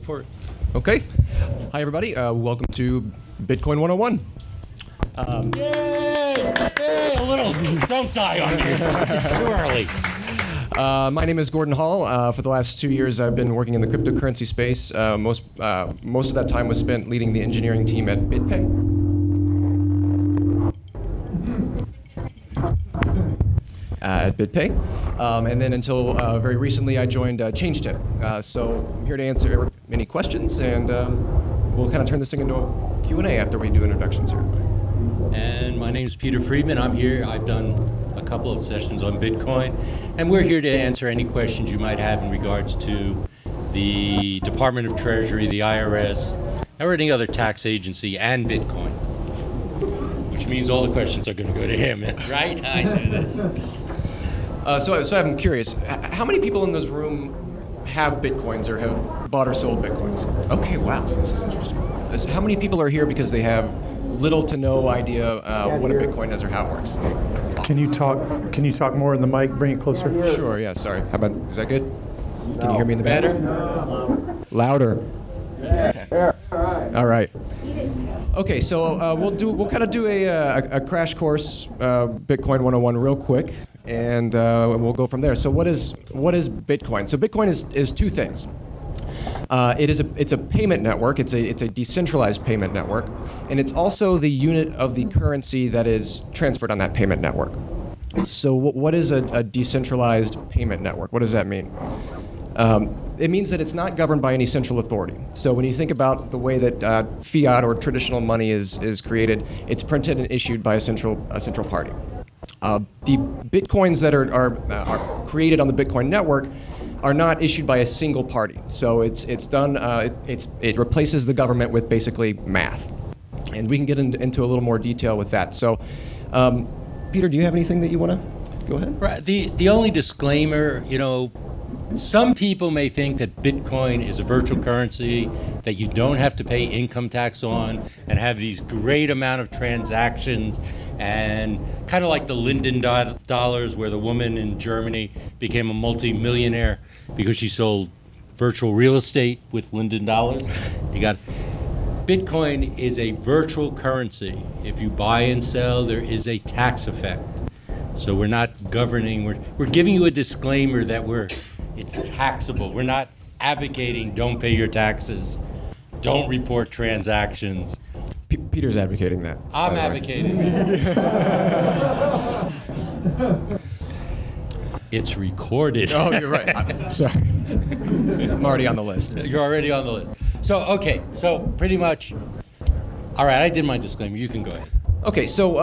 for it. Okay. Hi, everybody. Welcome to Bitcoin 101. Yay! Hey, a little. Don't die on me. It's too early. My name is Gordon Hall. For the last 2 years, I've been working in the cryptocurrency space. Most of that time was spent leading the engineering team at BitPay. And then until very recently, I joined ChangeTip. So I'm here to answer any questions, and we'll kind of turn this thing into a Q&A after we do introductions here. And my name is Peter Friedman. I'm here. I've done a couple of sessions on Bitcoin, and we're here to answer any questions you might have in regards to the Department of Treasury, the IRS, or any other tax agency, and Bitcoin. Which means all the questions are going to go to him, right? I knew this. So I'm curious, how many people in this room have Bitcoins or have bought or sold Bitcoins? Okay, wow, so this is interesting. How many people are here because they have little to no idea what a Bitcoin is or how it works? Can you talk more in the mic? Bring it closer. Sure, yeah, sorry. How about, is that good? Can you hear me in the back? Better? Louder. Okay. All right. Okay, so we'll kind of do a crash course, Bitcoin 101 real quick, and we'll go from there. So what is Bitcoin? So Bitcoin is two things. It's a payment network. It's a decentralized payment network, and it's also the unit of the currency that is transferred on that payment network. So what is a decentralized payment network? What does that mean? It means that it's not governed by any central authority. So when you think about the way that fiat or traditional money is created, it's printed and issued by a central party. The bitcoins that are created on the Bitcoin network are not issued by a single party. So it's done. It replaces the government with basically math, and we can get into a little more detail with that. So, Peter, do you have anything that you want to go ahead? Right. The only disclaimer, some people may think that Bitcoin is a virtual currency that you don't have to pay income tax on and have these great amount of transactions, and kind of like the Linden dollars, where the woman in Germany became a multi-millionaire because she sold virtual real estate with Linden dollars. Bitcoin is a virtual currency. If you buy and sell, there is a tax effect. So we're not governing, we're giving you a disclaimer that it's taxable. We're not advocating don't pay your taxes, don't report transactions. Peter's advocating that. I'm advocating that. It's recorded. Oh, you're right. I'm sorry. I'm already on the list. You're already on the list. So, okay, so pretty much, all right, I did my disclaimer. You can go ahead. Okay, so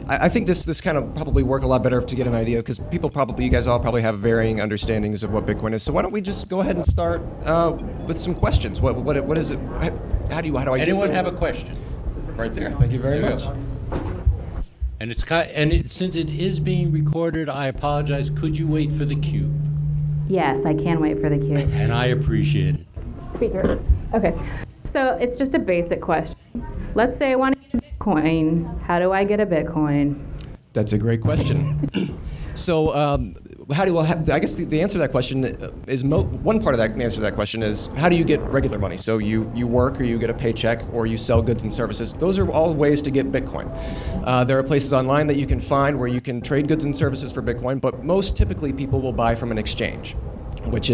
I think this kind of probably work a lot better to get an idea, because you guys all probably have varying understandings of what Bitcoin is. So why don't we just go ahead and start with some questions? What is it? How do I? Anyone have a question? Right there. Thank you very much. And since it is being recorded, I apologize. Could you wait for the cue? Yes, I can wait for the cue. And I appreciate it. Speaker. Okay. So it's just a basic question. Let's say I want to get Bitcoin. How do I get a Bitcoin? That's a great question. So I guess the answer to that question is one part of the answer to that question is, how do you get regular money? So you work, or you get a paycheck, or you sell goods and services. Those are all ways to get Bitcoin. There are places online that you can find where you can trade goods and services for Bitcoin, but most typically people will buy from an exchange, which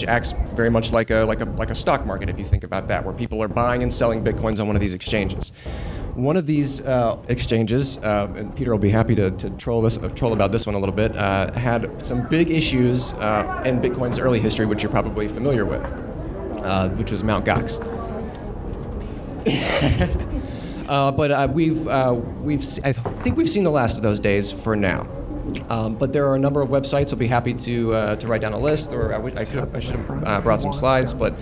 acts very much like a stock market, if you think about that, where people are buying and selling Bitcoins on one of these exchanges. One of these exchanges, and Peter will be happy to troll about this one a little bit, had some big issues in Bitcoin's early history, which you're probably familiar with, which was Mt. Gox. But I think we've seen the last of those days for now. But there are a number of websites. I'll be happy to write down a list, or I should have brought some slides. But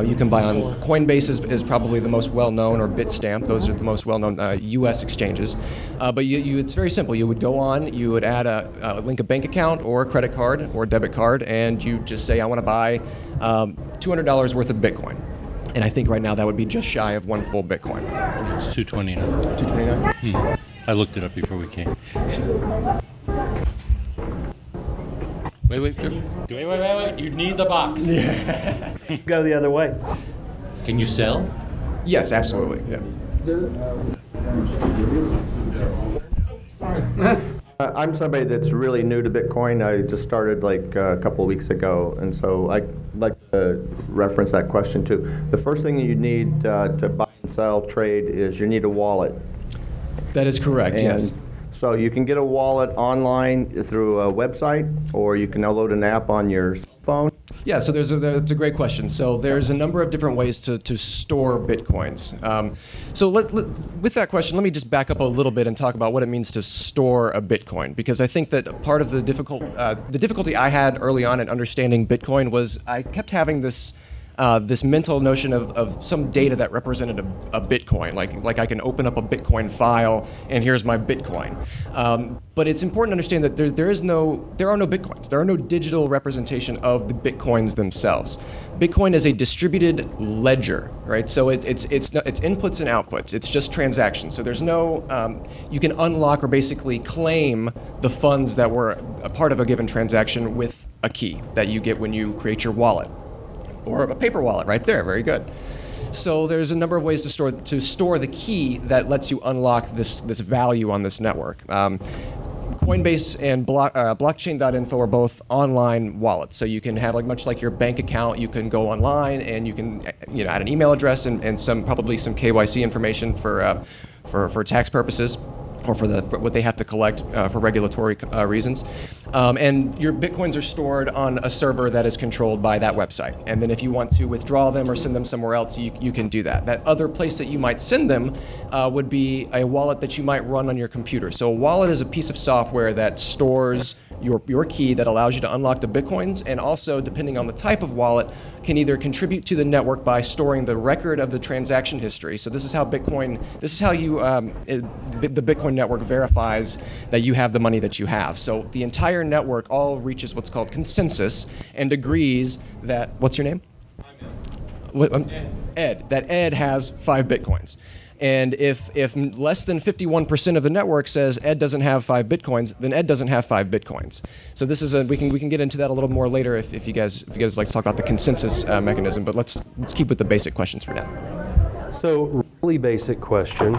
you can buy on Coinbase is probably the most well-known, or Bitstamp. Those are the most well-known U.S. exchanges. But it's very simple. You would go on, you would add link a bank account or a credit card or debit card, and you just say, I want to buy $200 worth of Bitcoin. And I think right now that would be just shy of one full Bitcoin. It's 229. 229? I looked it up before we came. Wait. You need the box. Go the other way. Can you sell? Yes, absolutely. Yeah. I'm somebody that's really new to Bitcoin. I just started like a couple of weeks ago, and so I'd like to reference that question too. The first thing you need to buy and sell, trade, is you need a wallet. That is correct, yes. And so you can get a wallet online through a website, or you can download an app on your phone. Yeah, so that's a great question. So there's a number of different ways to store Bitcoins. So with that question, let me just back up a little bit and talk about what it means to store a Bitcoin, because I think that part of the difficulty I had early on in understanding Bitcoin was I kept having this mental notion of some data that represented a Bitcoin, like I can open up a Bitcoin file and here's my Bitcoin. But it's important to understand that there are no Bitcoins. There are no digital representation of the Bitcoins themselves. Bitcoin is a distributed ledger, right? So it's inputs and outputs. It's just transactions. So there's no, you can unlock or basically claim the funds that were a part of a given transaction with a key that you get when you create your wallet. Or a paper wallet right there, very good. So there's a number of ways to store the key that lets you unlock this value on this network. Coinbase and blockchain.info are both online wallets. So you can have, much like your bank account, you can go online and you can add an email address and probably some KYC information for tax purposes, or for what they have to collect for regulatory reasons. And your Bitcoins are stored on a server that is controlled by that website. And then if you want to withdraw them or send them somewhere else, you can do that. That other place that you might send them would be a wallet that you might run on your computer. So a wallet is a piece of software that stores your key that allows you to unlock the Bitcoins, and also, depending on the type of wallet, can either contribute to the network by storing the record of the transaction history. So this is how the Bitcoin network verifies that you have the money that you have. So the entire network all reaches what's called consensus and agrees that, what's your name? Ed. That Ed has 5 Bitcoins. And if less than 51% of the network says Ed doesn't have 5 Bitcoins, then Ed doesn't have 5 Bitcoins. So this is we can get into that a little more later if you guys like to talk about the consensus mechanism. But let's keep with the basic questions for now. So really basic question: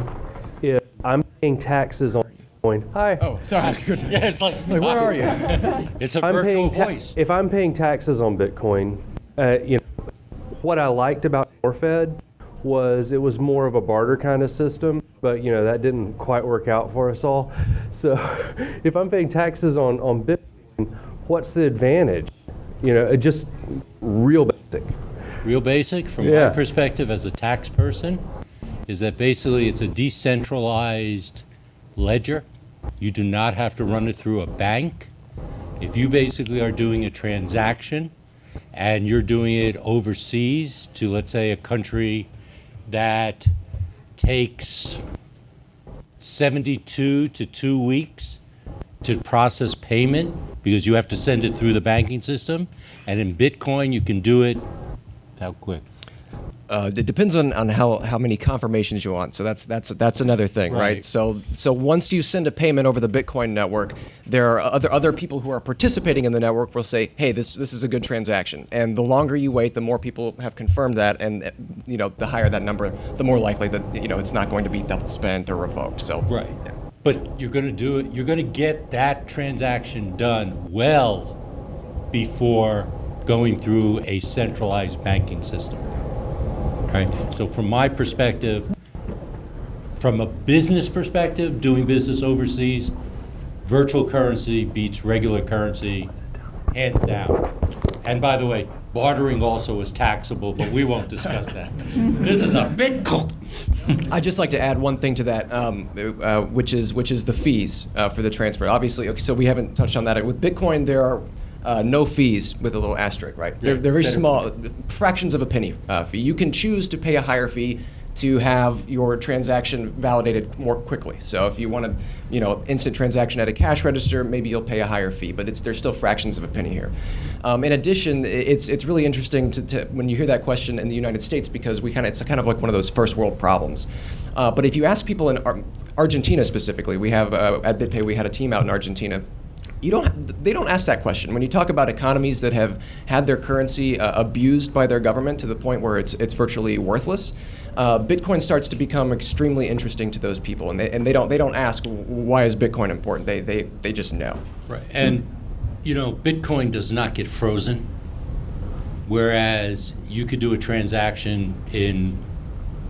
if I'm paying taxes on Bitcoin, hi. Oh, sorry. Yeah, it's like where are you? It's a virtual voice. If I'm paying taxes on Bitcoin, what I liked about Fed was it was more of a barter kind of system, but that didn't quite work out for us all. So if I'm paying taxes on Bitcoin, what's the advantage? Just real basic. Real basic, from my perspective as a tax person, is that basically it's a decentralized ledger. You do not have to run it through a bank. If you basically are doing a transaction and you're doing it overseas to, let's say, a country that takes 72 to 2 weeks to process payment because you have to send it through the banking system, and in Bitcoin you can do it how quick? It depends on how many confirmations you want. So that's another thing, right? So once you send a payment over the Bitcoin network, there are other people who are participating in the network will say, hey, this is a good transaction. And the longer you wait, the more people have confirmed that, and the higher that number, the more likely that it's not going to be double spent or revoked. So right. Yeah. But you're going to do it. You're going to get that transaction done well before going through a centralized banking system. Right. So from my perspective, from a business perspective, doing business overseas, virtual currency beats regular currency, hands down. And by the way, bartering also is taxable, but we won't discuss that. This is a Bitcoin. I'd just like to add one thing to that, which is the fees for the transfer. Obviously, so we haven't touched on that. With Bitcoin, there are no fees with a little asterisk, right? They're very small, fractions of a penny fee. You can choose to pay a higher fee to have your transaction validated more quickly. So if you want to, instant transaction at a cash register, maybe you'll pay a higher fee, but there's still fractions of a penny here. In addition, it's really interesting to when you hear that question in the United States, because it's kind of like one of those first world problems. But if you ask people in Argentina specifically, we have at BitPay we had a team out in Argentina. they don't ask that question. When you talk about economies that have had their currency abused by their government to the point where it's virtually worthless, Bitcoin starts to become extremely interesting to those people, and they don't ask why is Bitcoin important. They just know. Right. And Bitcoin does not get frozen, whereas you could do a transaction in,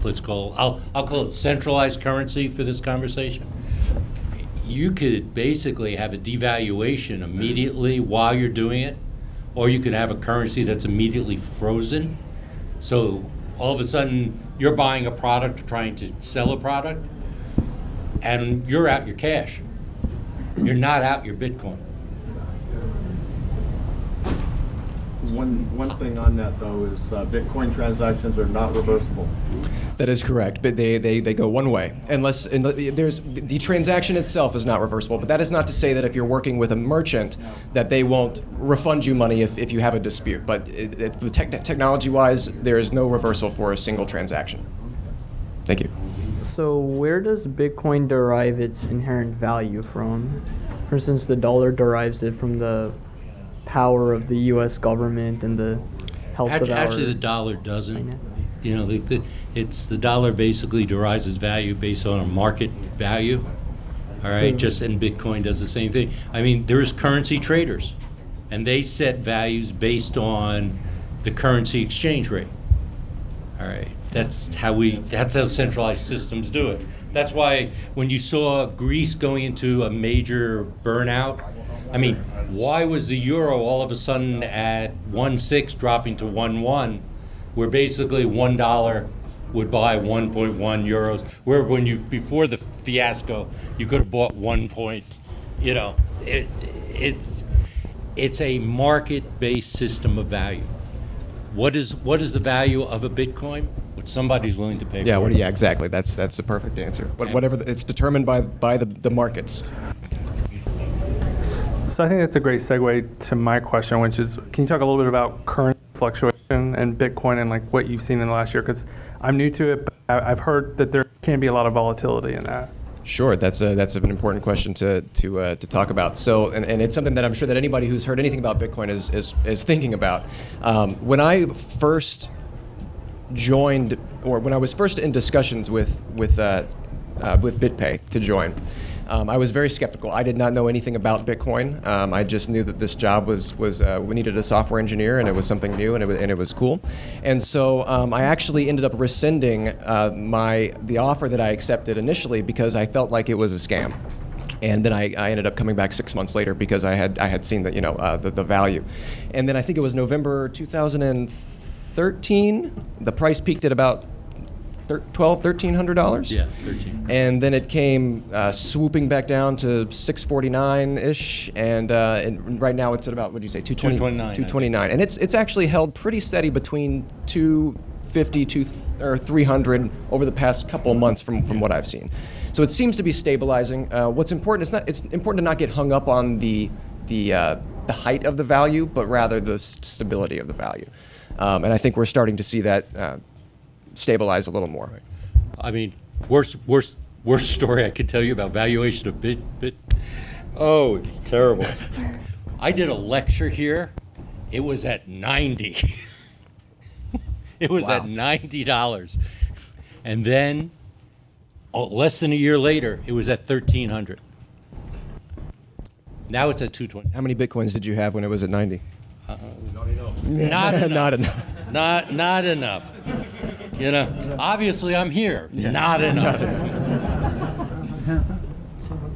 I'll call it centralized currency for this conversation. You could basically have a devaluation immediately while you're doing it, or you could have a currency that's immediately frozen. So all of a sudden, you're buying a product or trying to sell a product, and you're out your cash. You're not out your Bitcoin. One thing on that, though, is Bitcoin transactions are not reversible. That is correct, but they go one way. Unless there's the transaction itself is not reversible, but that is not to say that if you're working with a merchant that they won't refund you money if you have a dispute. But technology-wise, there is no reversal for a single transaction. Thank you. So where does Bitcoin derive its inherent value from? For instance, the dollar derives it from the power of the U.S. government and the health of our... Actually, the dollar doesn't. It's the dollar basically derives its value based on a market value. All right, and Bitcoin does the same thing. I mean, there's currency traders, and they set values based on the currency exchange rate. All right, that's how centralized systems do it. That's why when you saw Greece going into a major burnout, I mean, why was the euro all of a sudden at 1.6 dropping to 1.1, where basically $1 would buy 1.1 euros, where before the fiasco, you could have bought 1 point, it's a market-based system of value. What is the value of a Bitcoin? What somebody's willing to pay for. Yeah, exactly. That's the perfect answer. Whatever it's determined by the markets. So I think that's a great segue to my question, which is, can you talk a little bit about current fluctuation and Bitcoin and like what you've seen in the last year? Because I'm new to it, but I've heard that there can be a lot of volatility in that. Sure, that's an important question to talk about. So, and it's something that I'm sure that anybody who's heard anything about Bitcoin is thinking about. When I first joined, or when I was first in discussions with BitPay to join, I was very skeptical. I did not know anything about Bitcoin. I just knew that this job was we needed a software engineer, and it was something new, and it was cool. And so I actually ended up rescinding the offer that I accepted initially because I felt like it was a scam. And then I ended up coming back 6 months later because I had seen that the value. And then I think it was November 2013. The price peaked at about $1,300. Yeah, 13. And then it came swooping back down to 649-ish, and right now it's at about, what did you say, 229. And it's actually held pretty steady between 250 or 300 over the past couple of months from what I've seen. So it seems to be stabilizing. What's important, it's important to not get hung up on the height of the value, but rather the stability of the value. And I think we're starting to see that stabilize a little more. I mean, worst story I could tell you about valuation of bit. Oh, it's terrible. I did a lecture here. It was at 90. It was at $90, and then less than a year later, it was at 1,300. Now it's at 220. How many Bitcoins did you have when it was at 90? Not enough. Not enough. Not enough. Obviously I'm here. Yeah. Not enough.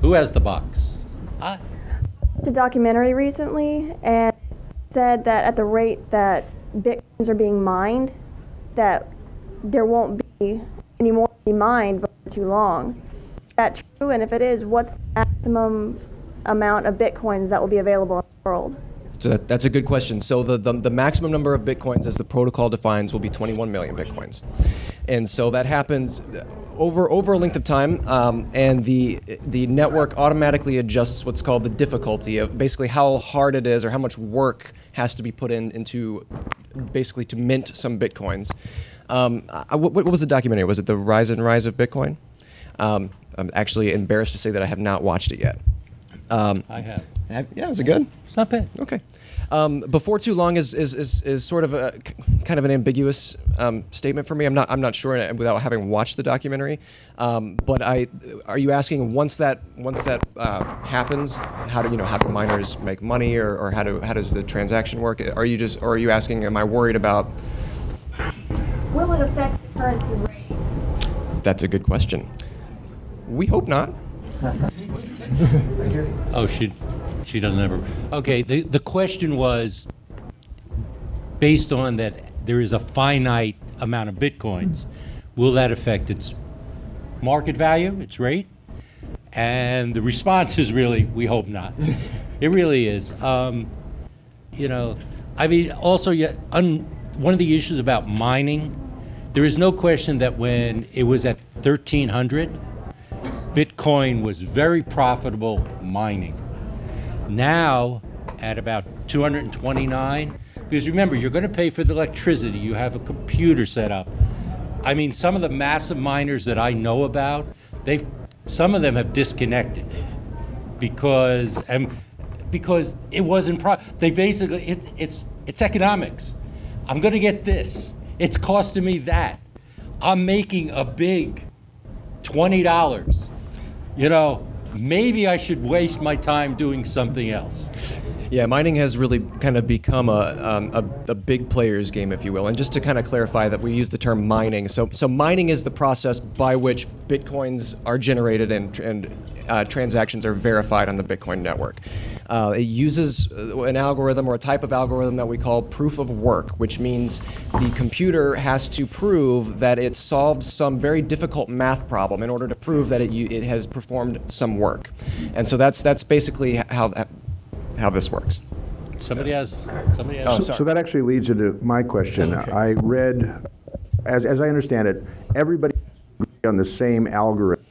Who has the box? A documentary recently, and said that at the rate that Bitcoins are being mined, that there won't be any more to be mined for too long. Is that true? And if it is, what's the maximum amount of Bitcoins that will be available in the world? So that's a good question. So the maximum number of Bitcoins, as the protocol defines, will be 21 million Bitcoins. And so that happens over a length of time, and the network automatically adjusts what's called the difficulty of basically how hard it is or how much work has to be put into basically to mint some Bitcoins. What was the documentary? Was it The Rise and Rise of Bitcoin? I'm actually embarrassed to say that I have not watched it yet. I have. Yeah, was it good? It's not bad. Okay. Before too long is sort of a kind of an ambiguous statement for me. I'm not sure without having watched the documentary. But are you asking once that happens, how do miners make money, or how does the transaction work? Or are you asking, am I worried about? Will it affect the currency rate? That's a good question. We hope not. Oh, she doesn't have a... Okay, the question was, based on that there is a finite amount of Bitcoins, will that affect its market value, its rate? And the response is really, we hope not. It really is. Also, one of the issues about mining, there is no question that when it was at 1,300, Bitcoin was very profitable mining. Now, at about 229, because remember, you're going to pay for the electricity, you have a computer set up. I mean, some of the massive miners that I know about, some of them have disconnected because it wasn't they basically, it's economics. I'm going to get this. It's costing me that. I'm making a big $20. Maybe I should waste my time doing something else. Yeah, mining has really kind of become a big player's game, if you will. And just to kind of clarify that we use the term mining. So mining is the process by which Bitcoins are generated and transactions are verified on the Bitcoin network. It uses an algorithm or a type of algorithm that we call proof of work, which means the computer has to prove that it solved some very difficult math problem in order to prove that it has performed some work. And so that's basically how this works. Somebody has. So that actually leads into my question. Okay. I read, as I understand it, everybody on the same algorithm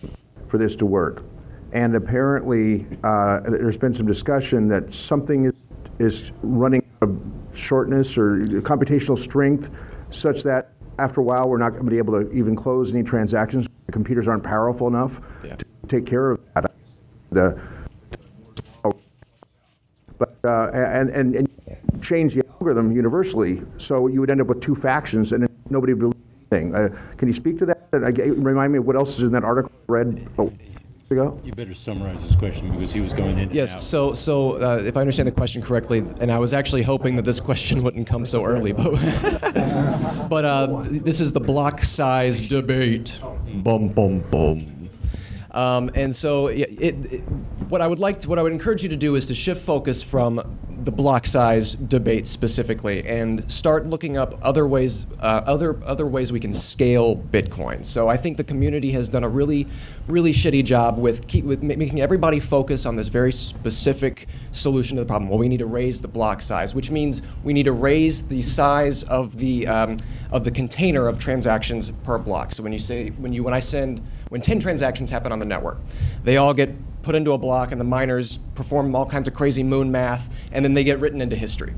for this to work. And apparently, there's been some discussion that something is running a shortness or computational strength such that after a while we're not going to be able to even close any transactions. The computers aren't powerful enough to take care of that. And change the algorithm universally, so you would end up with two factions and nobody would believe anything. Can you speak to that? Remind me of what else is in that article I read ago? You better summarize this question because he was going in and out. Yes, so if I understand the question correctly, and I was actually hoping that this question wouldn't come so early, but this is the block size debate. Boom, boom, boom. And so what I would encourage you to do is to shift focus from the block size debate specifically and start looking up other ways we can scale Bitcoin. So I think the community has done a really shitty job with making everybody focus on this very specific solution to the problem. Well, we need to raise the block size, which means we need to raise the size of the container of transactions per block. So when 10 transactions happen on the network, they all get put into a block and the miners perform all kinds of crazy moon math and then they get written into history.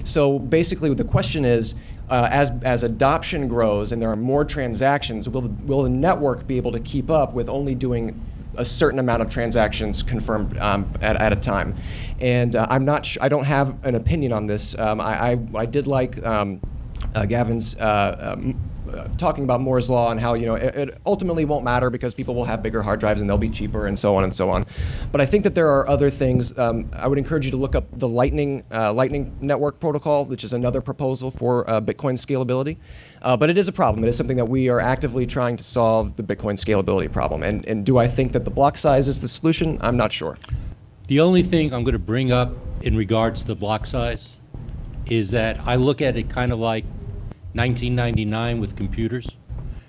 So basically the question is, as adoption grows and there are more transactions, will the network be able to keep up with only doing a certain amount of transactions confirmed at a time? And I'm not sure, I don't have an opinion on this. I did like Gavin's talking about Moore's Law and how it ultimately won't matter because people will have bigger hard drives and they'll be cheaper and so on and so on. But I think that there are other things. I would encourage you to look up the Lightning Network Protocol, which is another proposal for Bitcoin scalability. But it is a problem. It is something that we are actively trying to solve, the Bitcoin scalability problem. And do I think that the block size is the solution? I'm not sure. The only thing I'm going to bring up in regards to the block size is that I look at it kind of like 1999 with computers,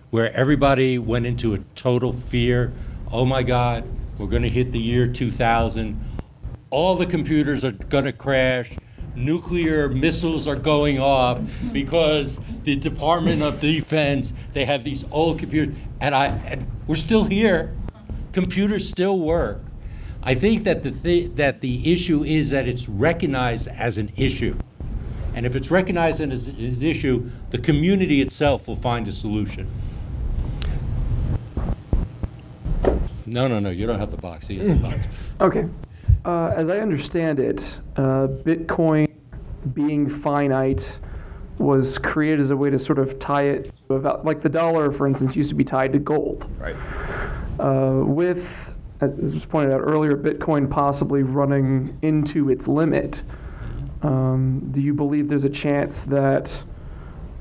where everybody went into a total fear. Oh my God, we're going to hit the year 2000. All the computers are going to crash. Nuclear missiles are going off because the Department of Defense, they have these old computers. And we're still here. Computers still work. I think that the issue is that it's recognized as an issue. And if it's recognized as an issue, the community itself will find a solution. No, you don't have the box. He has the box. Okay. As I understand it, Bitcoin being finite was created as a way to sort of tie it to like the dollar, for instance, used to be tied to gold. Right. With, as was pointed out earlier, Bitcoin possibly running into its limit, do you believe there's a chance that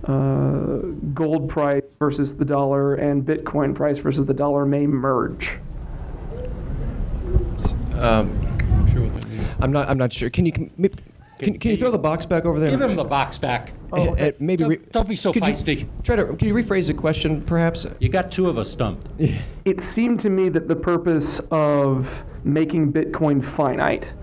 gold price versus the dollar and Bitcoin price versus the dollar may merge? I'm not sure. Can you throw the box back over there? Give him the box back. Maybe Don't be so could feisty. Can you rephrase the question, perhaps? You got two of us stumped. It seemed to me that the purpose of making Bitcoin finite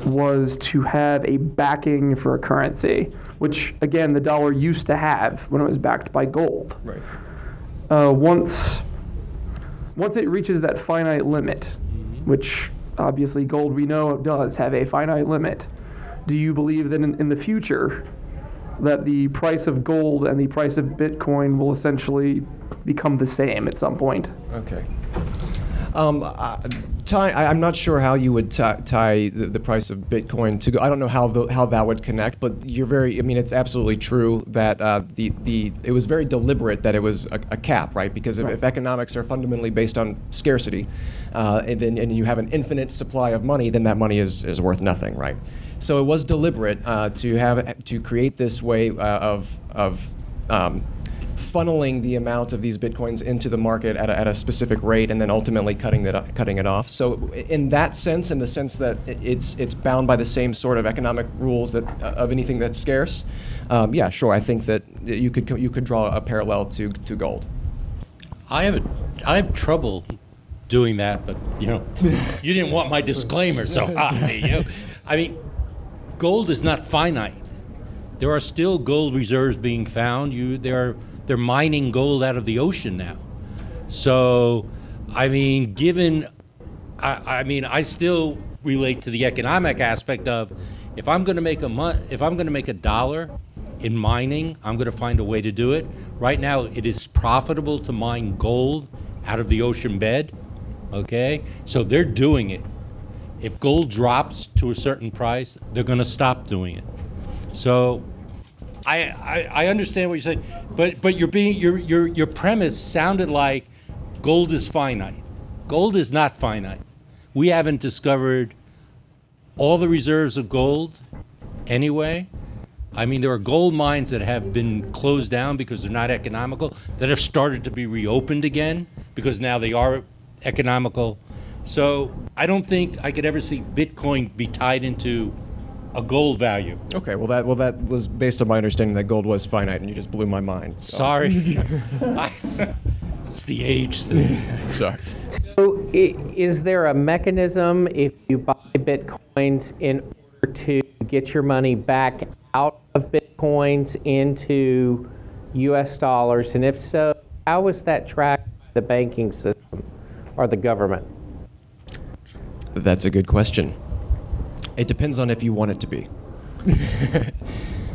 was to have a backing for a currency, which, again, the dollar used to have when it was backed by gold. Right. Once it reaches that finite limit, which obviously gold we know does have a finite limit, do you believe that in the future that the price of gold and the price of Bitcoin will essentially become the same at some point? Okay. I'm not sure how you would tie the price of Bitcoin to. I don't know how that would connect, but it's absolutely true that it was very deliberate that it was a cap, right? Because if economics are fundamentally based on scarcity, and you have an infinite supply of money, then that money is worth nothing, right? So it was deliberate to create this way of funneling the amount of these Bitcoins into the market at a specific rate, and then ultimately cutting it off. So in that sense, in the sense that it's bound by the same sort of economic rules that of anything that's scarce, yeah, sure. I think that you could draw a parallel to gold. I have trouble doing that, but you didn't want my disclaimer so hot, do you? I mean, gold is not finite. There are still gold reserves being found. They're mining gold out of the ocean now. So, I mean, I still relate to the economic aspect of if I'm going to make a dollar in mining, I'm going to find a way to do it. Right now, it is profitable to mine gold out of the ocean bed. Okay, so they're doing it. If gold drops to a certain price, they're going to stop doing it. So, I understand what you're saying, but your premise sounded like gold is finite. Gold is not finite. We haven't discovered all the reserves of gold anyway. I mean, there are gold mines that have been closed down because they're not economical, that have started to be reopened again because now they are economical. So I don't think I could ever see Bitcoin be tied into a gold value. Okay, well that was based on my understanding that gold was finite, and you just blew my mind. So. Sorry. It's the age thing. Sorry. So is there a mechanism if you buy Bitcoins in order to get your money back out of Bitcoins into US dollars? And if so, how is that tracked by the banking system or the government? That's a good question. It depends on if you want it to be.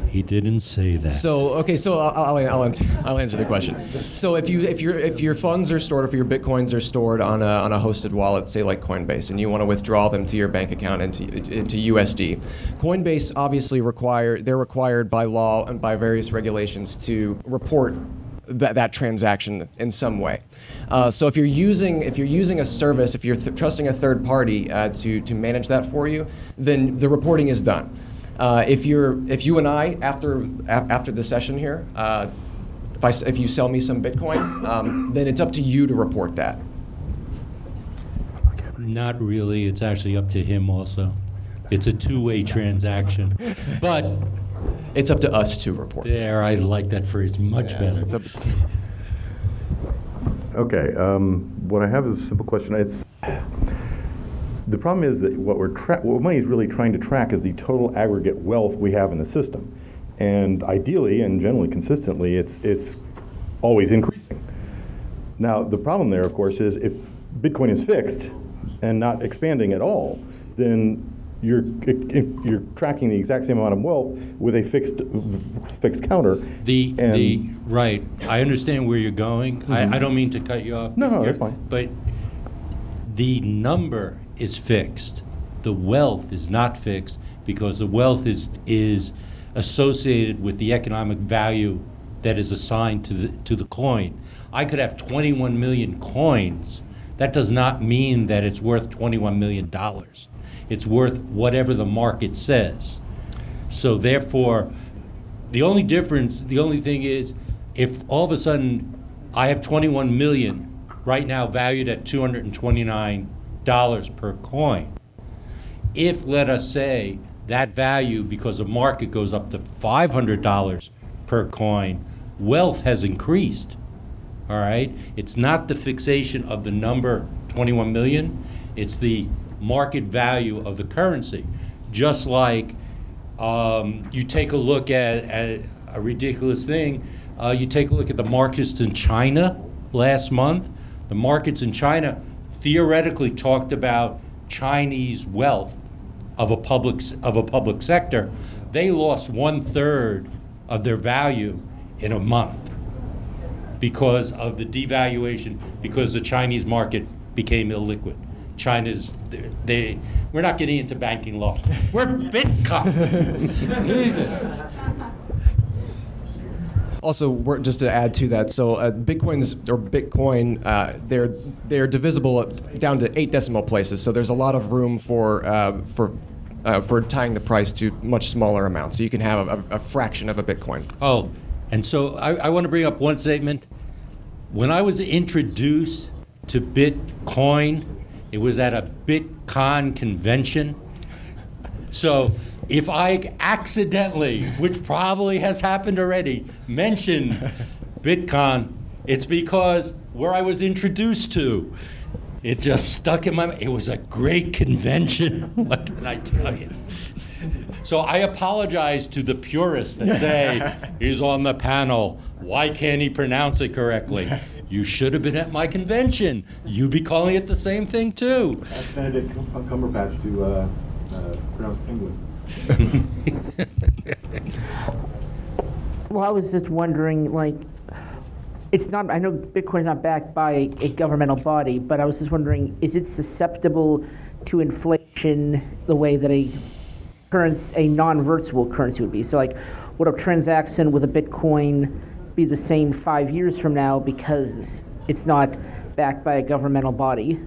He didn't say that. So I'll answer the question. So if your funds are stored, if your Bitcoins are stored on a hosted wallet, say like Coinbase, and you want to withdraw them to your bank account into USD, Coinbase obviously they're required by law and by various regulations to report that transaction in some way. So if you're using a service, if you're trusting a third party to manage that for you, then the reporting is done. If you and I after the session here, if you sell me some Bitcoin, then it's up to you to report that. Not really. It's actually up to him also. It's a two-way transaction, but it's up to us to report. There, I like that phrase much better. It's up Okay, what I have is a simple question. The problem is that what money is really trying to track is the total aggregate wealth we have in the system. And ideally, and generally consistently, it's always increasing. Now, the problem there, of course, is if Bitcoin is fixed and not expanding at all, then you're tracking the exact same amount of wealth with a fixed counter. Right. I understand where you're going. I don't mean to cut you off. No, that's fine. But the number is fixed. The wealth is not fixed because the wealth is associated with the economic value that is assigned to the coin. I could have 21 million coins. That does not mean that it's worth $21 million. It's worth whatever the market says. So therefore, the only thing is, if all of a sudden I have 21 million right now valued at $229 per coin, if, let us say, that value, because the market goes up to $500 per coin, wealth has increased, all right? It's not the fixation of the number 21 million, it's the market value of the currency. Just like you take a look at a ridiculous thing, you take a look at the markets in China last month. The markets in China theoretically talked about Chinese wealth of a public sector. They lost 1/3 of their value in a month because of the devaluation, because the Chinese market became illiquid. We're not getting into banking law. We're Bitcoin. Jesus. Also, just to add to that, so Bitcoin, they're divisible down to 8 decimal places. So there's a lot of room for tying the price to much smaller amounts. So you can have a fraction of a Bitcoin. Oh, and so I want to bring up one statement. When I was introduced to Bitcoin, it was at a BitCon convention. So if I accidentally, which probably has happened already, mention BitCon, it's because where I was introduced to, it just stuck in my mind. It was a great convention. What can I tell you? So I apologize to the purists that say, he's on the panel, why can't he pronounce it correctly? You should have been at my convention. You'd be calling it the same thing too. Ask Benedict Cumberbatch to pronounce penguin. Well, I was just wondering, like, it's not, I know Bitcoin's not backed by a governmental body, but I was just wondering, is it susceptible to inflation the way that a non-virtual currency would be? So, like, would a transaction with a Bitcoin be the same 5 years from now because it's not backed by a governmental body?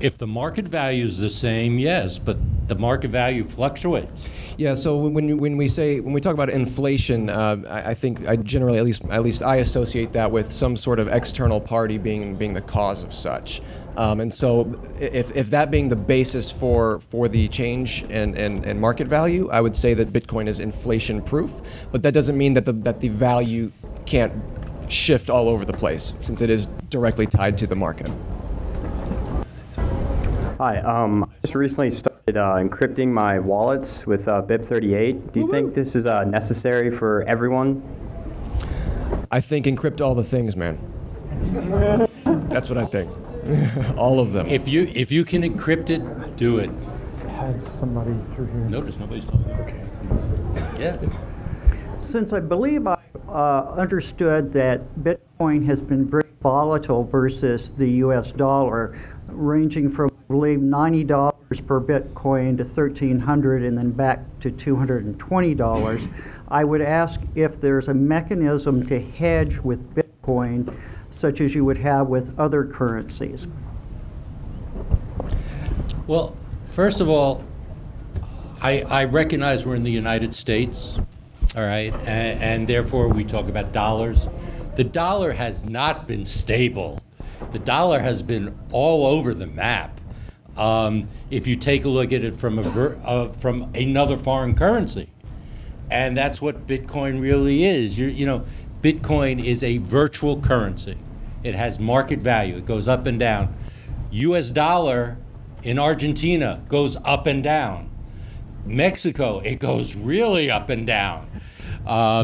If the market value is the same, yes, but the market value fluctuates. Yeah. So when we talk about inflation, I think I generally, at least I associate that with some sort of external party being the cause of such. And so if that being the basis for the change in market value, I would say that Bitcoin is inflation proof. But that doesn't mean that the value can't shift all over the place, since it is directly tied to the market. Hi, I just recently started encrypting my wallets with BIP38. Do you think this is necessary for everyone? I think encrypt all the things, man. That's what I think. All of them. If you can encrypt it, do it. Had somebody through here. Notice nobody's talking. Okay. Yes. Since I believe I understood that Bitcoin has been very volatile versus the U.S. dollar, ranging from, I believe, $90 per Bitcoin to $1,300 and then back to $220, I would ask if there's a mechanism to hedge with Bitcoin, such as you would have with other currencies. Well, first of all, I recognize we're in the United States, all right, and therefore we talk about dollars. The dollar has not been stable. The dollar has been all over the map. If you take a look at it from another foreign currency, and that's what Bitcoin really is. Bitcoin is a virtual currency. It has market value. It goes up and down. U.S. dollar in Argentina goes up and down. Mexico, it goes really up and down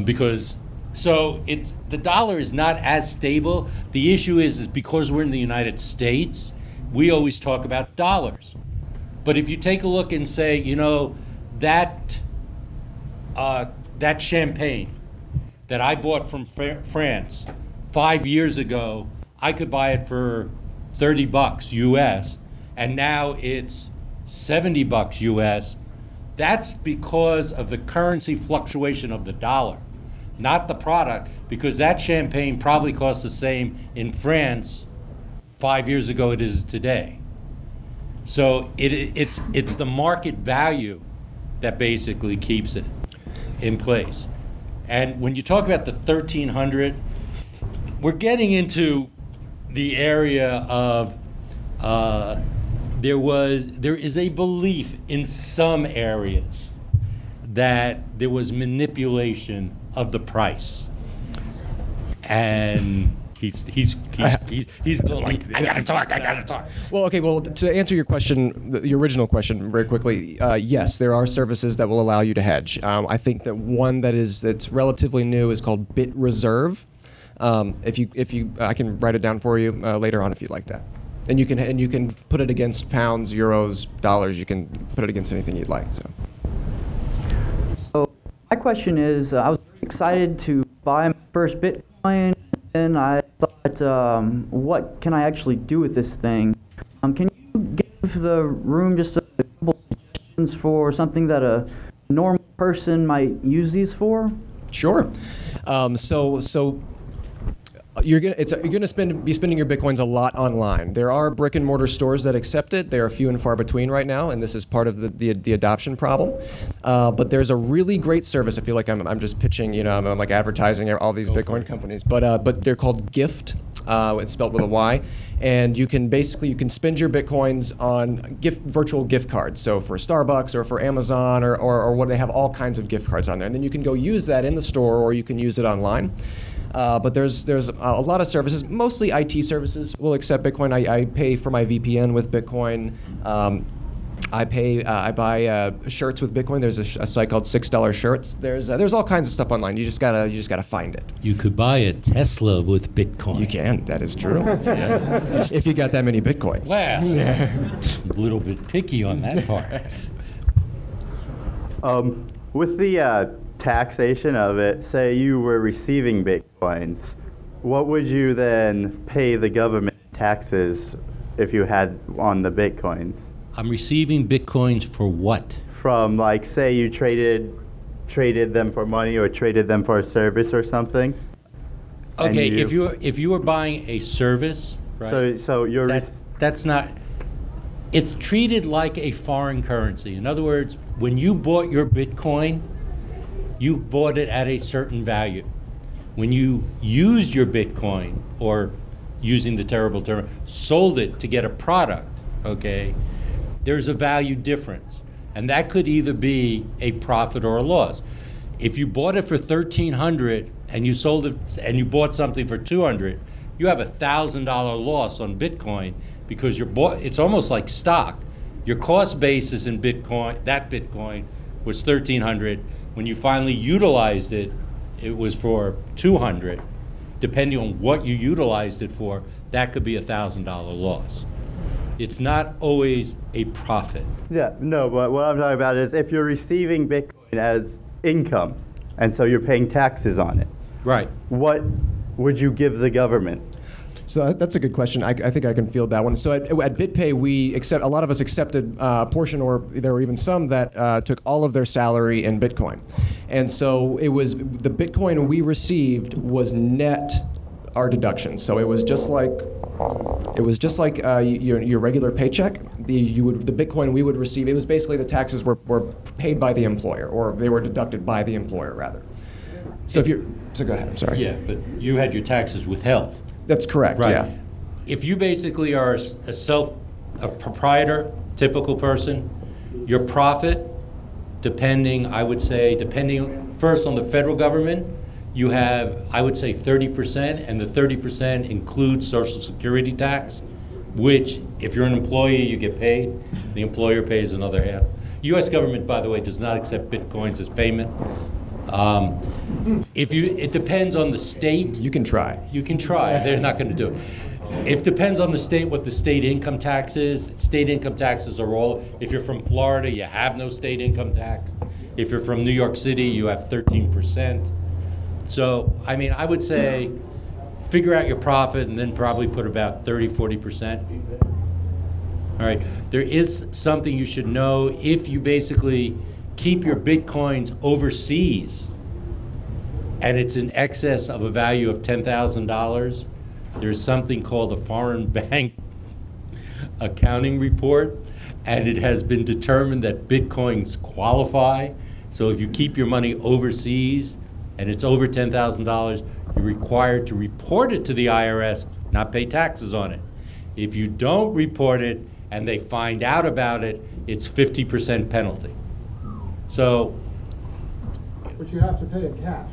because. So the dollar is not as stable. The issue is because we're in the United States, we always talk about dollars. But if you take a look and say, that champagne that I bought from France 5 years ago, I could buy it for $30 US, and now it's $70 US, that's because of the currency fluctuation of the dollar, not the product, because that champagne probably costs the same in France 5 years ago it is today. So it's the market value that basically keeps it in place. And when you talk about the 1,300, we're getting into the area of there is a belief in some areas that there was manipulation of the price, and he's like, I gotta talk. Well, okay. Well, to answer your question, your original question, very quickly, yes, there are services that will allow you to hedge. I think that one that's relatively new is called Bit Reserve. If you, I can write it down for you later on if you'd like that. And you can put it against pounds, euros, dollars. You can put it against anything you'd like. So my question is, I was excited to buy my first Bitcoin, and I thought, what can I actually do with this thing? Can you give the room just a couple suggestions for something that a normal person might use these for? Sure. You're gonna be spending your Bitcoins a lot online. There are brick and mortar stores that accept it. They are few and far between right now, and this is part of the adoption problem. But there's a really great service. I feel like I'm just pitching, I'm like advertising all these Bitcoin companies. But they're called Gift. It's spelled with a Y, and you can spend your Bitcoins on virtual gift cards. So for Starbucks or for Amazon or what, they have all kinds of gift cards on there, and then you can go use that in the store or you can use it online. But there's a lot of services, mostly IT services, will accept Bitcoin. I pay for my VPN with Bitcoin. I buy shirts with Bitcoin. There's a site called $6 Shirts. There's all kinds of stuff online. You just gotta find it. You could buy a Tesla with Bitcoin. You can. That is true. Yeah. If you got that many Bitcoins. Well, a little bit picky on that part. With the taxation of it, say you were receiving Bitcoins, what would you then pay the government taxes if you had on the Bitcoins? I'm receiving Bitcoins for what? From, like, say you traded them for money or traded them for a service or something. Okay, if you were buying a service, right? So you're that's not. It's treated like a foreign currency. In other words, when you bought your Bitcoin, you bought it at a certain value. When you used your Bitcoin, or using the terrible term, sold it to get a product, okay, there's a value difference. And that could either be a profit or a loss. If you bought it for $1,300 and you sold it and you bought something for $200, you have $1,000 loss on Bitcoin because it's almost like stock. Your cost basis in Bitcoin, that Bitcoin, was $1,300. When you finally utilized it, it was for $200. Depending on what you utilized it for, that could be $1,000 loss. It's not always a profit. Yeah, no, but what I'm talking about is if you're receiving Bitcoin as income, and so you're paying taxes on it. Right. What would you give the government? So that's a good question. I think I can field that one. So at BitPay, a lot of us accepted a portion, or there were even some that took all of their salary in Bitcoin. And so it was the Bitcoin we received was net our deductions. So it was just like your regular paycheck. The Bitcoin we would receive, it was basically the taxes were paid by the employer, or they were deducted by the employer rather. So so go ahead. I'm sorry. Yeah, but you had your taxes withheld. That's correct. Right. Yeah. If you basically are a proprietor, typical person, your profit, depending first on the federal government, you have, I would say, 30%, and the 30% includes Social Security tax, which, if you're an employee, you get paid. The employer pays another half. U.S. government, by the way, does not accept Bitcoins as payment. It depends on the state. You can try. You can try. They're not going to do it. It depends on the state what the state income tax is. State income taxes are all. If you're from Florida, you have no state income tax. If you're from New York City, you have 13%. So, I mean, I would say figure out your profit and then probably put about 30-40%. All All right, there is something you should know. If you basically keep your Bitcoins overseas and it's in excess of a value of $10,000, there's something called a foreign bank accounting report, and it has been determined that Bitcoins qualify. So if you keep your money overseas and it's over $10,000, you're required to report it to the IRS, not pay taxes on it. If you don't report it and they find out about it, it's 50% penalty. So, But you have to pay in cash.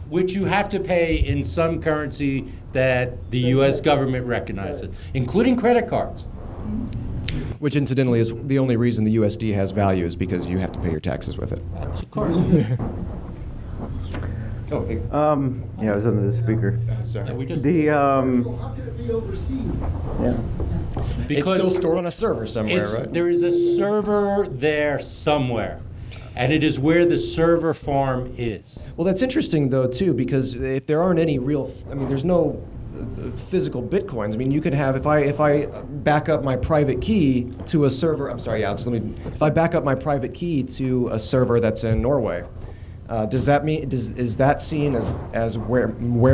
which you have to pay in some currency that the U.S. government recognizes, including credit cards. Which incidentally is the only reason the USD has value is because you have to pay your taxes with it. Of course. Oh, hey. Yeah, I was under the speaker. Yeah, we just, How can it be overseas? yeah. It's still stored on a server somewhere, right? There is a server there somewhere, and it is where the server farm is. Well, that's interesting, though, too, because if there aren't any real, I mean, there's no physical Bitcoins. I mean, you could have, if I back up my private key to a server, I'm sorry, yeah, just let me, if I back up my private key to a server that's in Norway, does that mean, is that seen as where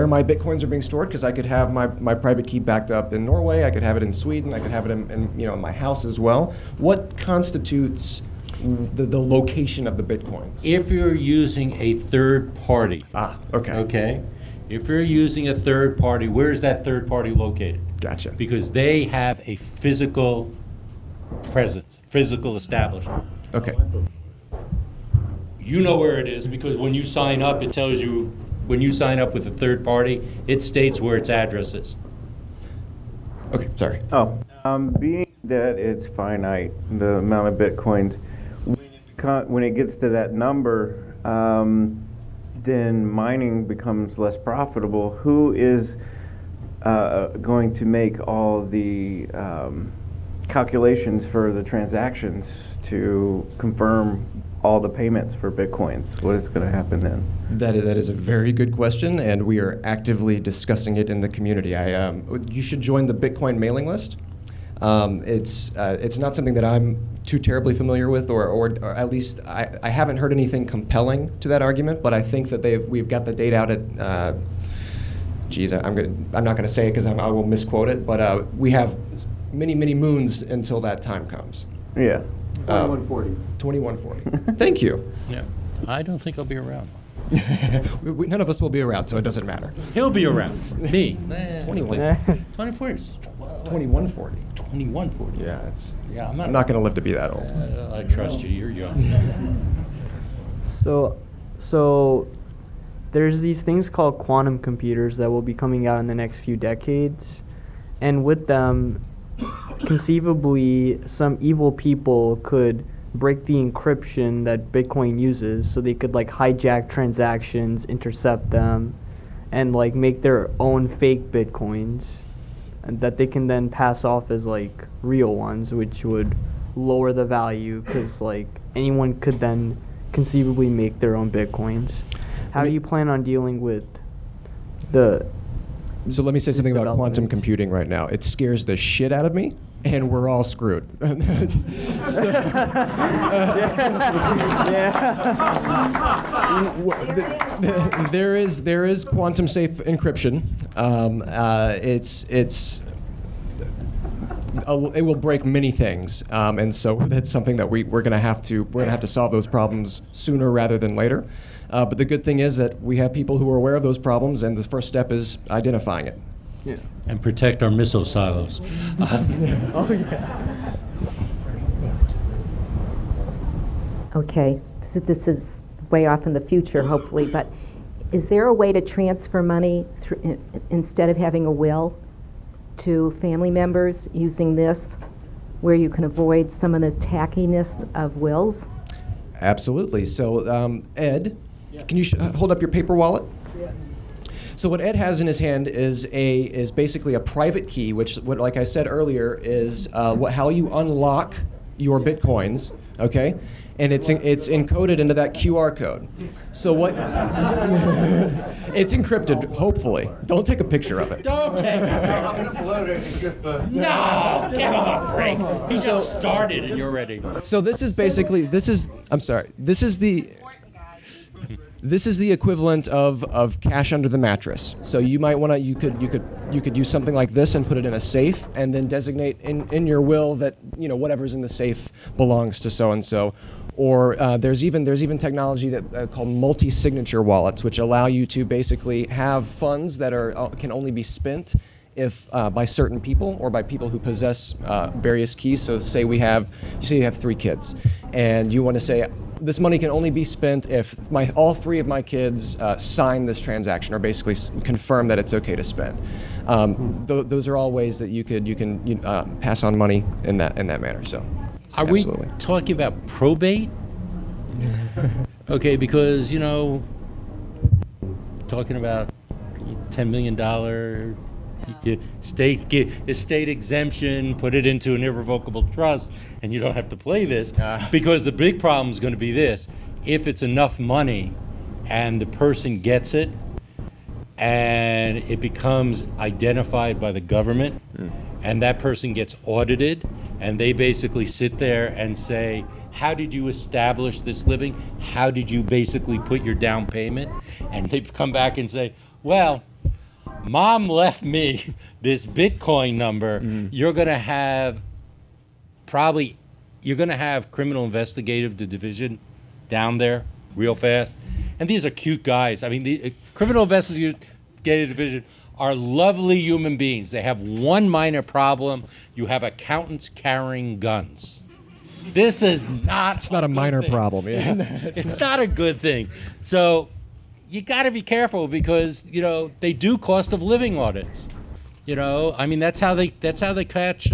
my Bitcoins are being stored? Because I could have my private key backed up in Norway, I could have it in Sweden, I could have it in my house as well. What constitutes the location of the Bitcoin? If you're using a third party. Okay. Okay? If you're using a third party, where is that third party located? Gotcha. Because they have a physical presence, physical establishment. Okay. You know where it is because when you sign up, it tells you, when you sign up with a third party, it states where its address is. Okay, sorry. Oh, being that it's finite, the amount of Bitcoins, when it gets to that number, then mining becomes less profitable. Who is going to make all the calculations for the transactions to confirm all the payments for Bitcoins? What is going to happen then? That is a very good question, and we are actively discussing it in the community. You should join the Bitcoin mailing list. It's not something that I'm too terribly familiar with, or at least I haven't heard anything compelling to that argument. But I think that we've got the date out at. I'm not going to say it because I will misquote it. But we have many moons until that time comes. Yeah. 2140. 2140. Thank you. Yeah. I don't think I'll be around. None of us will be around, so it doesn't matter. He'll be around. Me. 2140. 2140. Yeah, Yeah, I'm not going to live to be that old. I trust you. You're young. So there's these things called quantum computers that will be coming out in the next few decades, and with them, conceivably, some evil people could break the encryption that Bitcoin uses, so they could like hijack transactions, intercept them, and like make their own fake Bitcoins, and that they can then pass off as like real ones, which would lower the value because like anyone could then conceivably make their own Bitcoins. How do you plan on dealing with the? So let me say something about quantum computing right now. It scares the shit out of me, and we're all screwed. There is quantum safe encryption. It will break many things, and so that's something that we're going to have to solve those problems sooner rather than later. But the good thing is that we have people who are aware of those problems, and the first step is identifying it. Yeah. And protect our missile silos. Oh, yeah. Okay, so this is way off in the future, hopefully, but is there a way to transfer money instead of having a will to family members using this, where you can avoid some of the tackiness of wills? Absolutely. So, Ed, can you hold up your paper wallet? Yeah. So what Ed has in his hand is basically a private key, which, like I said earlier, is how you unlock your Bitcoins okay? And it's encoded into that QR code. So what? It's encrypted, hopefully. Don't take a picture of it. Don't take it. I'm going to upload it. It's just No, give him a break. He just started and you're ready. So this is basically, I'm sorry, this is the equivalent of cash under the mattress. So you might want to, you could use something like this and put it in a safe and then designate in your will that, whatever's in the safe belongs to so-and-so. Or there's even technology that called multi-signature wallets, which allow you to basically have funds that can only be spent if by certain people or by people who possess various keys. So say you have 3 kids, and you want to say this money can only be spent if all 3 of my kids sign this transaction or basically confirm that it's okay to spend. Those are all ways that you can pass on money in that manner. So. Are Absolutely. we talking about probate? Okay, because, talking about $10 million estate exemption, put it into an irrevocable trust, and you don't have to play this, because the big problem is going to be this. If it's enough money and the person gets it and it becomes identified by the government and that person gets audited, and they basically sit there and say, how did you establish this living? How did you basically put your down payment? And they come back and say, well, Mom left me this Bitcoin number. You're going to have criminal investigative division down there real fast. And these are cute guys. I mean, the criminal investigative division are lovely human beings. They have one minor problem. You have accountants carrying guns. This is not. It's not a minor problem. Yeah. It's not a good thing. So you got to be careful because they do cost of living audits. I mean that's how they catch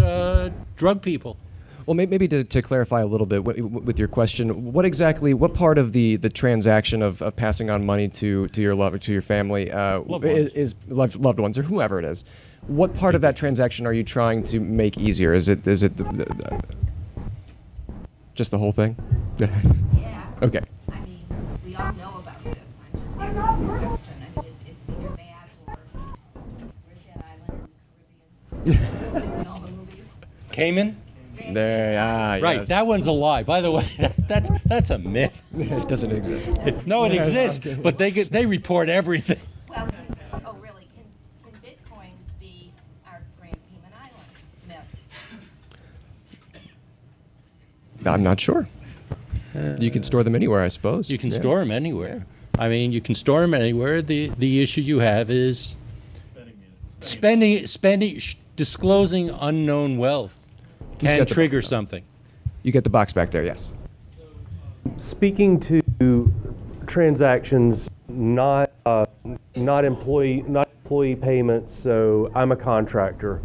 drug people. Well, maybe to clarify a little bit with your question, what part of the transaction of passing on money to your family is loved ones or whoever it is? What part of that transaction are you trying to make easier? Is it just the whole thing? Yeah. Okay. I mean, we all know about this. I'm just asking the question. I mean, it's either that or where's that island in the Caribbean? It's in all the movies. Cayman? There, right, yes. that one's a lie. By the way, that's a myth. It doesn't exist. No, it exists, but they report everything. Well, oh really? Can Bitcoins be our Grand Cayman Island myth? I'm not sure. You can store them anywhere, I suppose. You can store them anywhere. I mean, you can store them anywhere. The issue you have is disclosing unknown wealth can trigger something. You get the box back there, yes. Speaking to transactions, not employee payments. So I'm a contractor.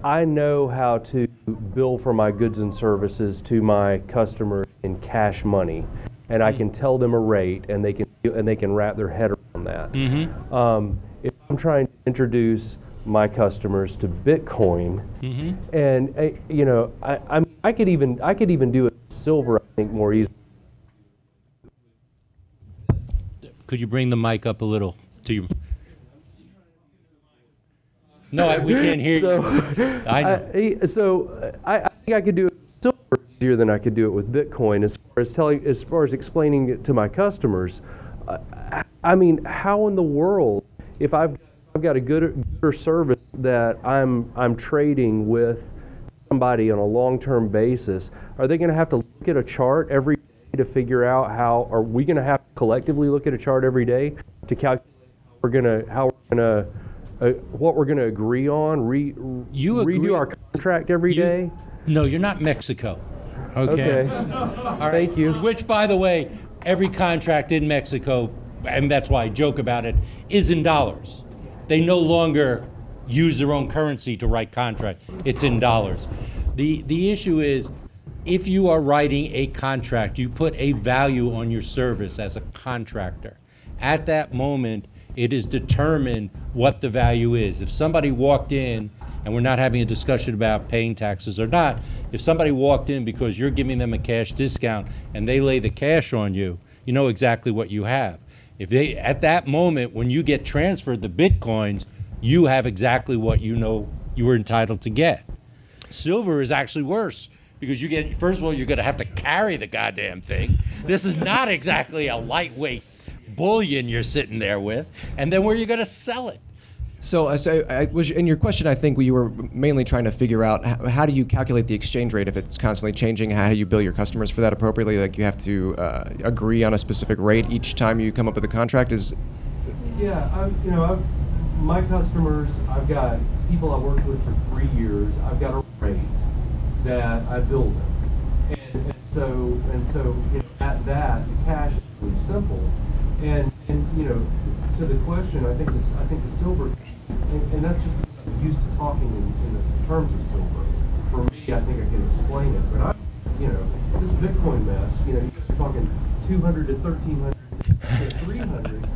I know how to bill for my goods and services to my customers in cash money, and I can tell them a rate, and they can wrap their head around that. If I'm trying to introduce my customers to Bitcoin, and I could even do it with silver, I think, more easily. Could you bring the mic up a little to you? No, we can't hear you. I know. I think I could do it with silver easier than I could do it with Bitcoin as far as explaining it to my customers. I mean, how in the world, if I've got a gooder service that I'm trading with somebody on a long-term basis, are they going to have to look at a chart every day to figure out how? Are we going to have to collectively look at a chart every day to calculate what we're going to agree on? Redo our contract every day? No, you're not Mexico. Okay. All right. Thank you. Which, by the way, every contract in Mexico, and that's why I joke about it, is in dollars. They no longer use their own currency to write contracts. It's in dollars. The issue is, if you are writing a contract, you put a value on your service as a contractor. At that moment, it is determined what the value is. If somebody walked in and we're not having a discussion about paying taxes or not. If somebody walked in because you're giving them a cash discount and they lay the cash on you, you know exactly what you have. If they, at that moment, when you get transferred the Bitcoins, you have exactly what you know you were entitled to get. Silver is actually worse because you get, first of all, you're going to have to carry the goddamn thing. This is not exactly a lightweight bullion you're sitting there with. And then where are you going to sell it? So, in your question, I think you were mainly trying to figure out how do you calculate the exchange rate if it's constantly changing? How do you bill your customers for that appropriately? Like you have to agree on a specific rate each time you come up with a contract? Yeah, my customers, I've got people I've worked with for 3 years. I've got a rate that I bill them, and so at that, the cash is really simple. And to the question, I think the silver, and that's just because I'm used to talking in the terms of silver. For me, I think I can explain it, but this Bitcoin mess, you guys are talking 200 to 1,300 to 300.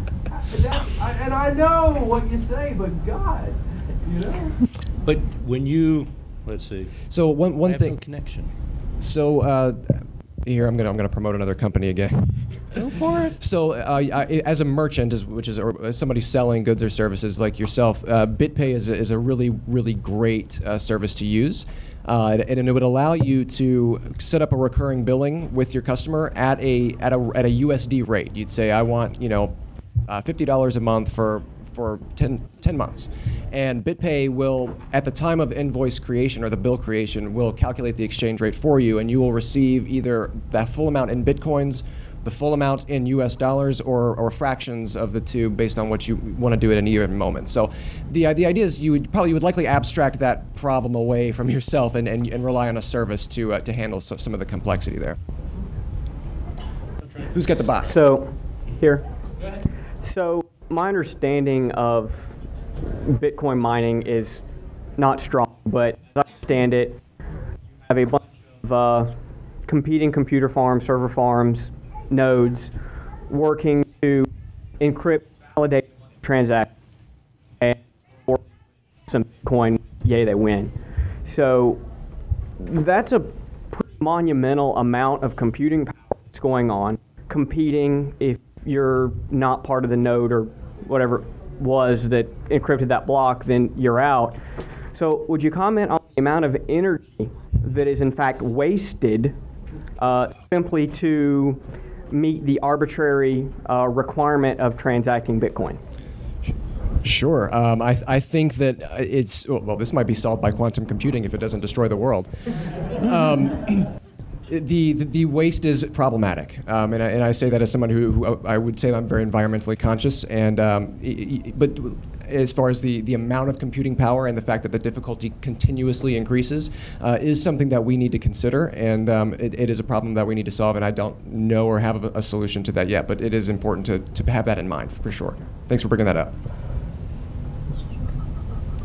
And I know what you say, but God, But when you, let's see. So one thing. Connection. So here I'm gonna promote another company again. Go for it. So as a merchant, or as somebody selling goods or services like yourself, BitPay is a really great service to use. And it would allow you to set up a recurring billing with your customer at a USD rate. You'd say, I want $50 a month for 10 months. And BitPay will, at the time of invoice creation or the bill creation, will calculate the exchange rate for you, and you will receive either that full amount in Bitcoins, the full amount in US dollars, or fractions of the two based on what you want to do at any given moment. So the idea is you would likely abstract that problem away from yourself and rely on a service to handle some of the complexity there. Who's got the box? So, here. So my understanding of Bitcoin mining is not strong, but as I understand it, you have a bunch of competing computer farms, server farms, nodes working to encrypt, validate transactions, and for some Bitcoin, yay, they win. So that's a pretty monumental amount of computing power that's going on, competing. If you're not part of the node or whatever it was that encrypted that block, then you're out. So would you comment on the amount of energy that is in fact wasted simply to meet the arbitrary requirement of transacting Bitcoin? Sure. I think that this might be solved by quantum computing if it doesn't destroy the world. The waste is problematic, and I say that as someone who I would say I'm very environmentally conscious, but as far as the amount of computing power and the fact that the difficulty continuously increases is something that we need to consider, and it is a problem that we need to solve, and I don't know or have a solution to that yet, but it is important to have that in mind for sure. Thanks for bringing that up.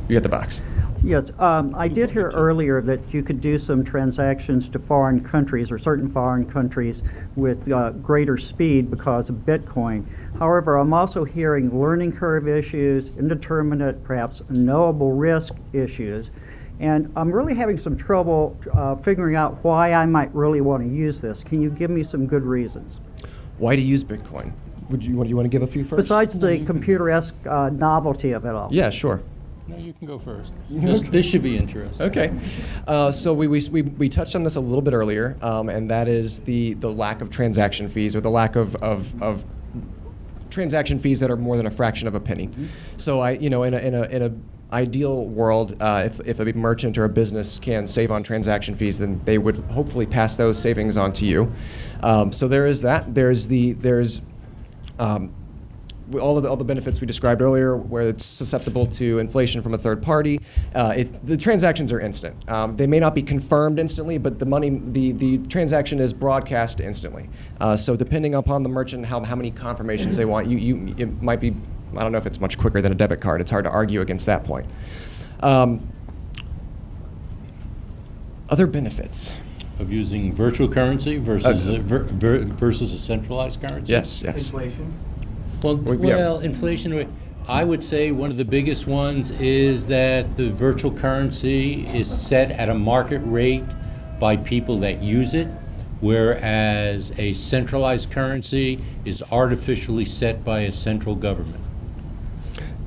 You got the box. Yes, I did hear earlier that you could do some transactions to foreign countries or certain foreign countries with greater speed because of Bitcoin. However, I'm also hearing learning curve issues, indeterminate, perhaps knowable risk issues, and I'm really having some trouble figuring out why I might really want to use this. Can you give me some good reasons? Why to use Bitcoin? Do you want to give a few first? Besides the computer-esque novelty of it all. Yeah, sure. No, you can go first. This should be interesting. Okay. So we touched on this a little bit earlier, and that is the lack of transaction fees or the lack of transaction fees that are more than a fraction of a penny. So in a ideal world, if a big or a business can save on transaction fees, then they would hopefully pass those savings on to you. So there is that. There's all the benefits we described earlier, where it's susceptible to inflation from a third party. The transactions are instant. They may not be confirmed instantly, but the transaction is broadcast instantly. So depending upon the merchant, how many confirmations they want, it might be, I don't know if it's much quicker than a debit card. It's hard to argue against that point. Other benefits of using virtual currency versus a centralized currency? Yes. Inflation. Well, inflation. I would say one of the biggest ones is that the virtual currency is set at a market rate by people that use it, whereas a centralized currency is artificially set by a central government.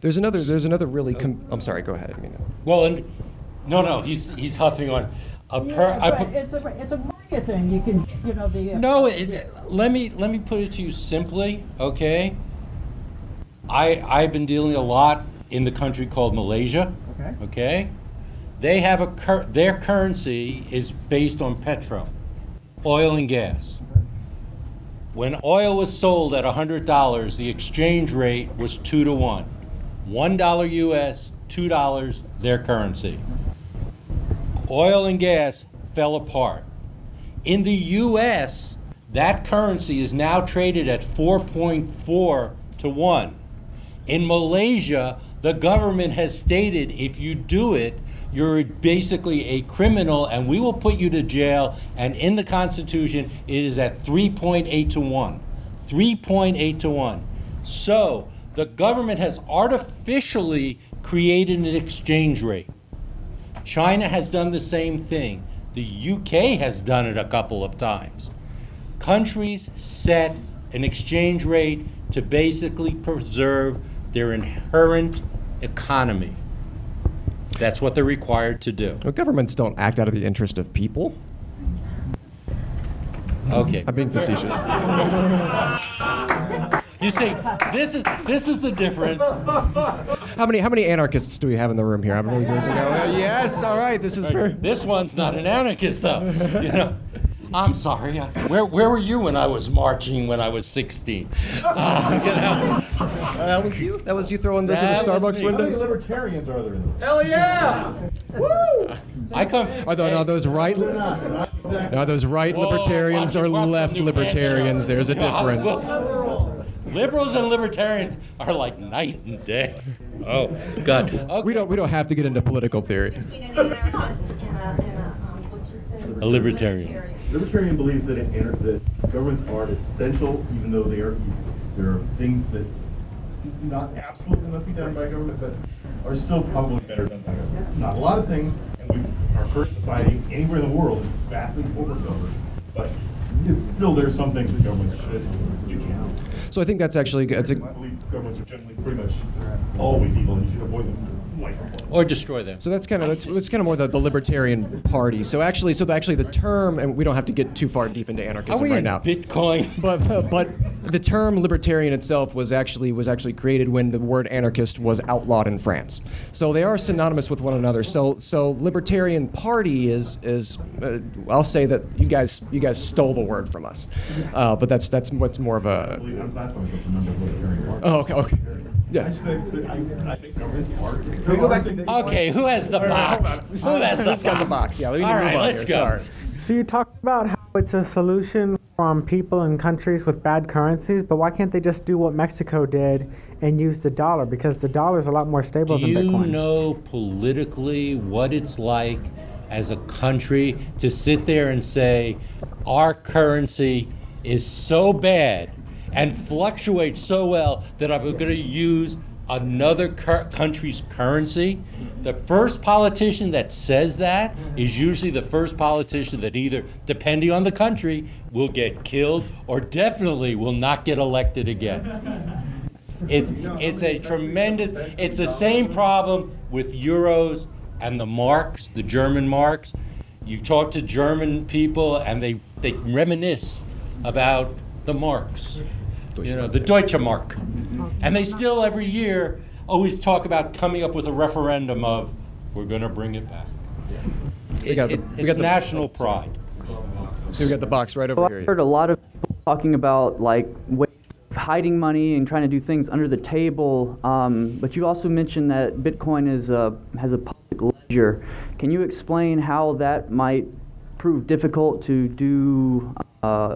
There's another really. I'm sorry. Go ahead. Well, no, he's huffing on. It's a market thing. You can, No, let me put it to you simply, okay? I've been dealing a lot in the country called Malaysia. Okay. They have their currency is based on petrol, oil and gas. When oil was sold at $100, the exchange rate was 2 to 1. $1 US, $2 their currency. Oil and gas fell apart. In the US, that currency is now traded at 4.4 to 1. In Malaysia, the government has stated if you do it, you're basically a criminal and we will put you to jail. And in the Constitution, it is at 3.8 to 1. 3.8 to 1. So the government has artificially created an exchange rate. China has done the same thing. The UK has done it a couple of times. Countries set an exchange rate to basically preserve their inherent economy. That's what they're required to do. Well, governments don't act out of the interest of people. Okay. I'm being facetious. You see, this is the difference. How many anarchists do we have in the room here? How many years ago? Yes, all right. This is fair. This one's not an anarchist, though. You know, I'm sorry. Where were you when I was marching when I was 16? You know. That was you. That was you throwing the Starbucks windows. How many libertarians are there in the Hell yeah! Woo! Are those right? Are those right libertarians or left libertarians? There's a difference. Liberals and libertarians are like night and day. Oh God. Okay. We don't have to get into political theory. A libertarian. Libertarian believes that governments are essential, even though there are things that not absolutely must be done by government, but are still probably better done by government. Not a lot of things, and our current society, anywhere in the world, is vastly overgoverned, but there's some things that governments should do. So I think that's actually I believe governments are generally pretty much always evil, and you should avoid them. Or destroy them. So that's kind of more the libertarian party. So actually the term, and we don't have to get too far deep into anarchism right now. Bitcoin. But the term libertarian itself was actually created when the word anarchist was outlawed in France. So they are synonymous with one another. So libertarian party is I'll say that you guys stole the word from us. But that's what's more of a. Oh, okay. Yeah. I think governments are. Okay, who has the box? Who has Who's got the box? Yeah, we need to move on let's here. go. Sorry. So you talked about how it's a solution from people in countries with bad currencies, but why can't they just do what Mexico did and use the dollar? Because the dollar is a lot more stable than Bitcoin. Do you know politically what it's like as a country to sit there and say our currency is so bad and fluctuates so well that I'm going to use another country's currency? The first politician that says that is usually the first politician that either, depending on the country, will get killed or definitely will not get elected again. It's a tremendous, it's the same problem with euros and the marks, the German marks. You talk to German people and they reminisce about the marks. You know, the Deutsche Mark. And they still every year always talk about coming up with a referendum of, we're going to bring it back. It's national pride. So we got the box right over here. I've heard a lot of people talking about like ways of hiding money and trying to do things under the table, but you also mentioned that Bitcoin has a public ledger. Can you explain how that might prove difficult to do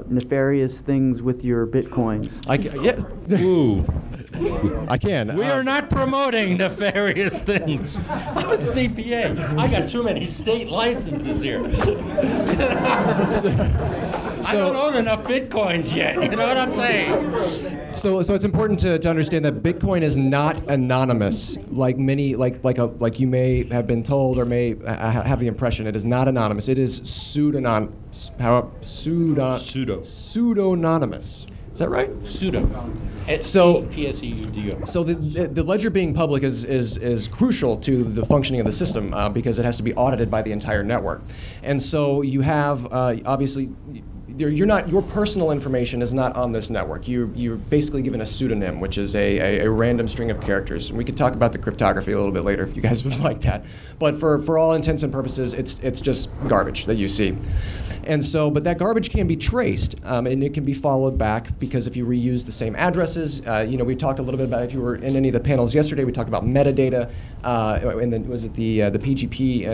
nefarious things with your Bitcoins? Ooh. I can. We are not promoting nefarious things. I'm a CPA. I got too many state licenses here. I don't own enough Bitcoins yet. You know what I'm saying? So it's important to understand that Bitcoin is not anonymous, like many, like you may have been told or may have the impression. It is not anonymous. It is pseudonymous. Is that right? Pseudo. So P-S-E-U-D-O. So the ledger being public is crucial to the functioning of the system because it has to be audited by the entire network. And so you have obviously. Your personal information is not on this network. You're basically given a pseudonym, which is a random string of characters. And we could talk about the cryptography a little bit later if you guys would like that. But for all intents and purposes, it's just garbage that you see. And so, but that garbage can be traced, and it can be followed back because if you reuse the same addresses, we talked a little bit about, if you were in any of the panels yesterday, we talked about metadata, and then was it the PGP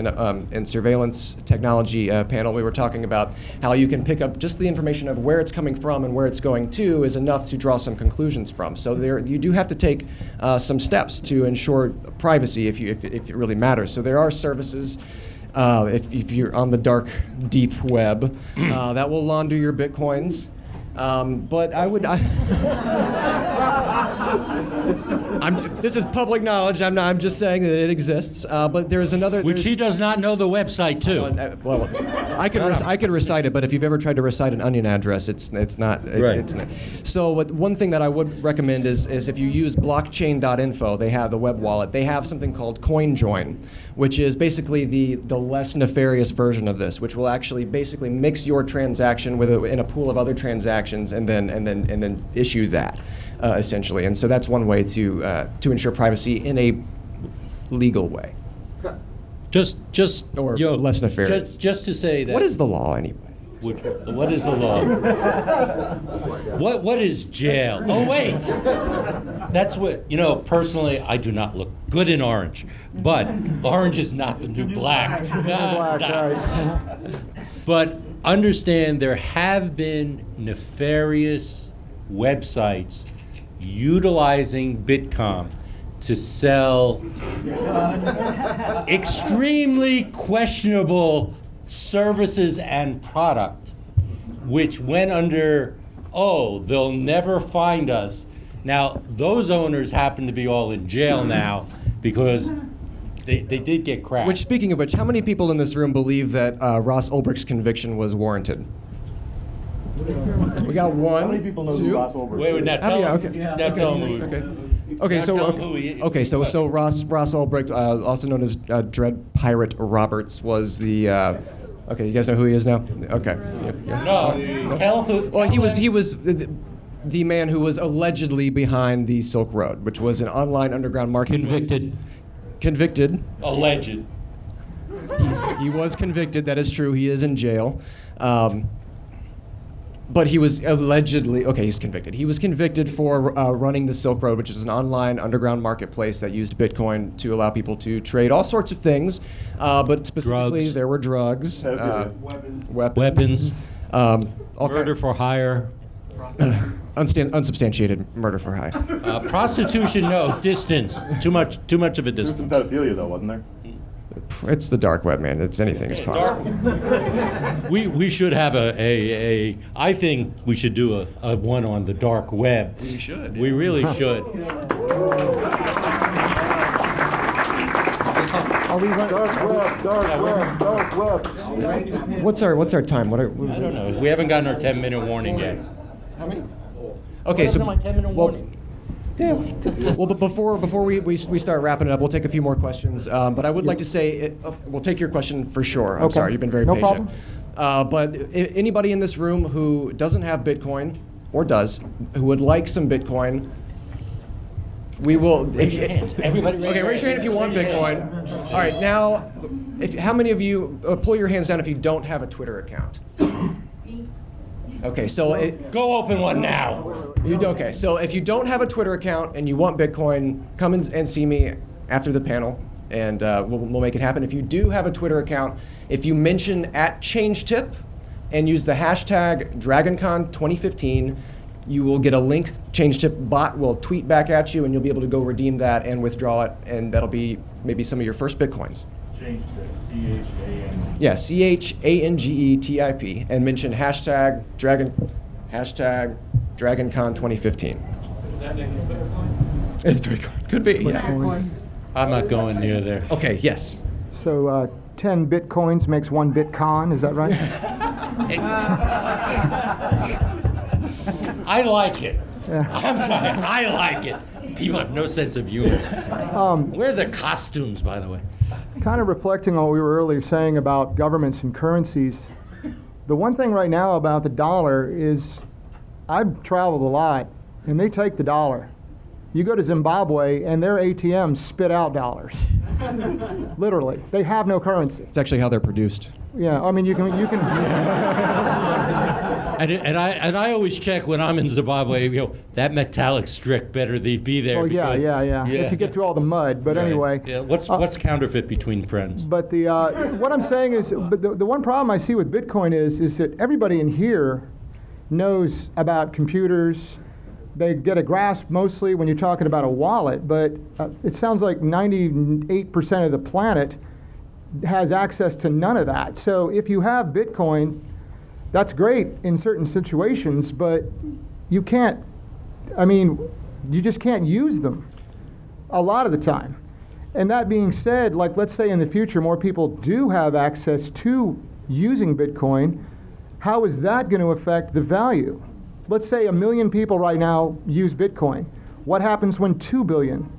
and surveillance technology panel? We were talking about how you can pick up just the information of where it's coming from and where it's going to is enough to draw some conclusions from. So you do have to take some steps to ensure privacy if it really matters. So there are services. If you're on the dark, deep web, that will launder your Bitcoins. But this is public knowledge. I'm just saying that it exists. But there's another. Which he does not know the website too. Well, I could recite it, but if you've ever tried to recite an onion address, it's not. Right. It's not. So one thing that I would recommend is if you use blockchain.info, they have the web wallet. They have something called CoinJoin, which is basically the less nefarious version of this, which will actually basically mix your transaction in a pool of other transactions and then issue that essentially. And so that's one way to ensure privacy in a legal way. Less nefarious. Just to say that. What is the law anyway? What is the law? What is jail? Oh wait, that's what Personally, I do not look good in orange, but orange is not the new black. But understand there have been nefarious websites utilizing Bitcoin to sell extremely questionable services and product, which went under, they'll never find us. Now, those owners happen to be all in jail now because they did get cracked. Which, speaking of which, how many people in this room believe that Ross Ulbricht's conviction was warranted? We got one. How many people know who Ross Ulbricht is? Wait, now tell him who. Okay, so Ross Ulbricht, also known as Dread Pirate Roberts, was the. Okay, you guys know who he is now? Okay. Yeah. No, tell who. Well, he was the man who was allegedly behind the Silk Road, which was an online underground market. Convicted. Alleged. He was convicted. That is true. He is in jail. But he was allegedly, he's convicted. He was convicted for running the Silk Road, which is an online underground marketplace that used Bitcoin to allow people to trade all sorts of things, but specifically drugs. There were drugs, weapons, murder for hire, unsubstantiated murder for hire. Prostitution, no, distance, too much of a distance. Some pedophilia though, wasn't there? It's the dark web, man. It's anything is possible. We should have I think we should do a one on the dark web. We should. We really should. Are we running? Dark web. What's our time? I don't know. We haven't gotten our 10-minute warning yet. How many? Okay, so my 10-minute warning. Yeah. Well, but before we start wrapping it up, we'll take a few more questions. But I would like to say, we'll take your question for sure. I'm sorry, you've been very patient. But anybody in this room who doesn't have Bitcoin, or does, who would like some Bitcoin, we will. Raise your hand. Everybody raise your hand if you want Bitcoin. All right, now, how many of you, pull your hands down if you don't have a Twitter account? Okay, so go open one now. Okay, so if you don't have a Twitter account and you want Bitcoin, come and see me after the panel, and we'll make it happen. If you do have a Twitter account, if you mention @ChangeTip and use the hashtag DragonCon2015, you will get a link. ChangeTip bot will tweet back at you, and you'll be able to go redeem that and withdraw it, and that'll be maybe some of your first Bitcoins. Change to CHAN. Yeah, CHANGETIP, and mention hashtag DragonCon 2015. It's Bitcoin. Could be. Yeah. I'm not going near there. Okay. Yes. So 10 Bitcoins makes 1 Bitcon, is that right? I like it. Yeah. I'm sorry, I like it. People have no sense of humor. Where are the costumes, by the way? Kind of reflecting on what we were earlier saying about governments and currencies, the one thing right now about the dollar is I've traveled a lot, and they take the dollar. You go to Zimbabwe, and their ATMs spit out dollars. Literally. They have no currency. It's actually how they're produced. Yeah, I mean, you can. And I always check when I'm in Zimbabwe, that metallic strip better be there. Oh, yeah. If you get through all the mud, but Right. anyway. Yeah, what's counterfeit between friends? But the what I'm saying is, but the one problem I see with Bitcoin is that everybody in here knows about computers. They get a grasp mostly when you're talking about a wallet, but it sounds like 98% of the planet has access to none of that. So if you have Bitcoins, that's great in certain situations, but you can't, you just can't use them a lot of the time. And that being said, like let's say in the future more people do have access to using Bitcoin, how is that going to affect the value? Let's say 1 million people right now use Bitcoin. What happens when 2 billion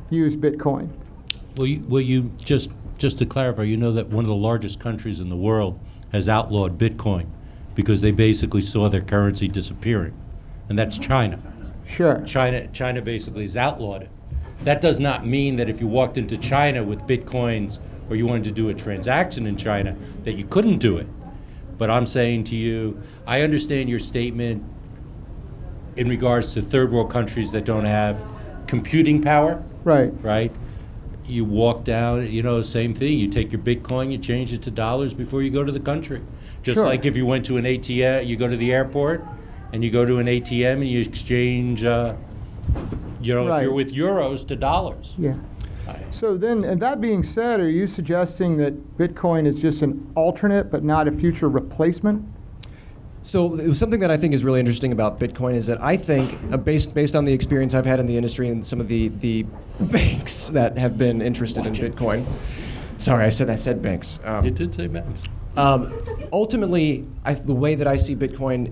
use Bitcoin? Well, you just to clarify, you know that one of the largest countries in the world has outlawed Bitcoin because they basically saw their currency disappearing, and that's China. Sure. China basically has outlawed it. That does not mean that if you walked into China with Bitcoins or you wanted to do a transaction in China that you couldn't do it. But I'm saying to you, I understand your statement in regards to third world countries that don't have computing power. Right. Right? You walk down, same thing. You take your Bitcoin, you change it to dollars before you go to the country. Just Sure. like if you went to an ATM, you go to the airport and you go to an ATM and you exchange, Right. if you're with euros to dollars. Yeah. So then, and that being said, are you suggesting that Bitcoin is just an alternate but not a future replacement? So it was something that I think is really interesting about Bitcoin is that I think, based on the experience I've had in the industry and some of the banks that have been interested in Bitcoin. Sorry, I said banks. You did say banks. Ultimately, the way that I see Bitcoin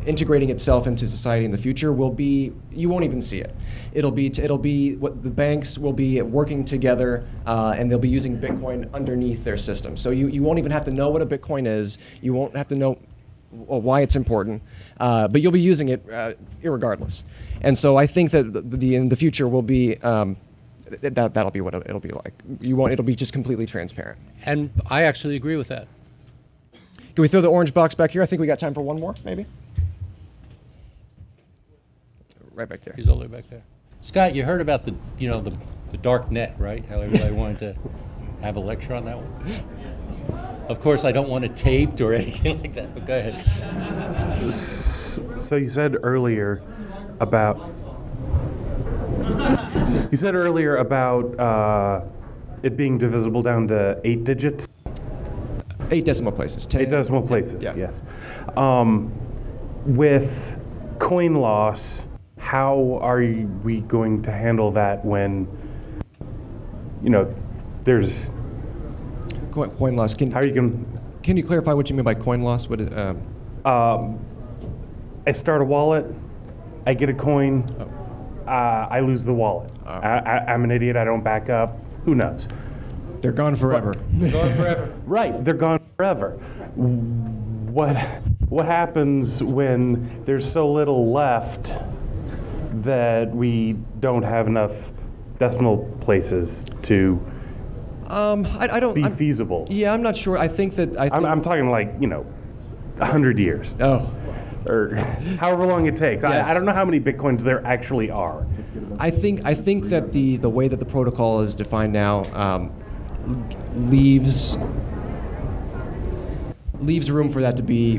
integrating itself into society in the future will be, you won't even see it. It'll be what the banks will be working together, and they'll be using Bitcoin underneath their system. So you won't even have to know what a Bitcoin is. You won't have to know why it's important, but you'll be using it irregardless. And so I think that in the future will be. That'll be what it'll be like. It'll be just completely transparent. And I actually agree with that. Can we throw the orange box back here? I think we got time for one more, maybe. Right back there. He's all the way back there. Scott, you heard about the dark net, right? How everybody wanted to have a lecture on that one. Of course, I don't want it taped or anything like that, but go ahead. So you said earlier about it being divisible down to 8 digits? 8 decimal places. 8 decimal places, yeah. Yes. With coin loss, how are we going to handle that when, there's... Coin loss. Can you clarify what you mean by coin loss? What? I start a wallet, I get a coin, I lose the wallet. I'm an idiot, I don't back up, who knows? They're gone forever. Gone forever. Right, they're gone forever. What happens when there's so little left that we don't have enough decimal places to I don't be feasible? Yeah, I'm not sure. I think that I'm talking like 100 years. Oh. Or however long it takes. Yes. I don't know how many Bitcoins there actually are. I think that the way that the protocol is defined now leaves leaves room for that to be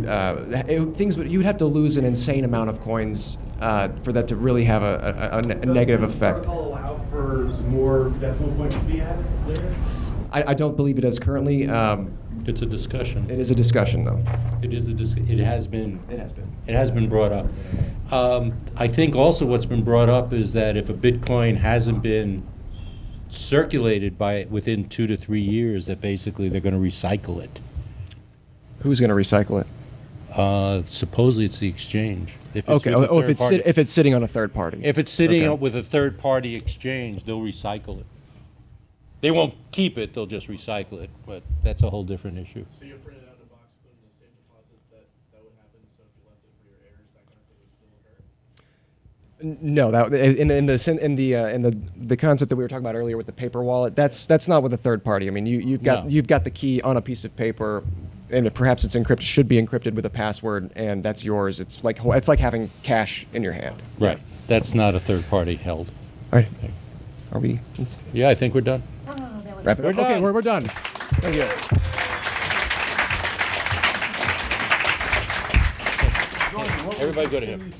things. You would have to lose an insane amount of coins for that to really have a negative effect. Allow for more decimal points to be added later? I don't believe it is currently. It's a discussion. It is a discussion, though. It is it has been. It has been. It has been brought up. I think also what's been brought up is that if a Bitcoin hasn't been circulated within 2 to 3 years, that basically they're going to recycle it. Who's going to recycle it? Supposedly it's the exchange. If Okay. If it's sitting on a third party. If it's sitting Okay. with a third party exchange, they'll recycle it. They won't keep it, they'll just recycle it, but that's a whole different issue. So you'll print it out in a box, put it in a safe deposit, that would happen, so if you left it for your heirs, that kind of thing would still occur? No, that in the concept that we were talking about earlier with the paper wallet, that's not with a third party. I mean, you've got the key on a piece of paper, and perhaps it's encrypted, should be encrypted with a password, and that's yours. It's like having cash in your hand. Right. That's not a third party held. All right. Are we? Yeah, I think we're done. Wrap it up. Okay, we're done. Thank you. Everybody go to him.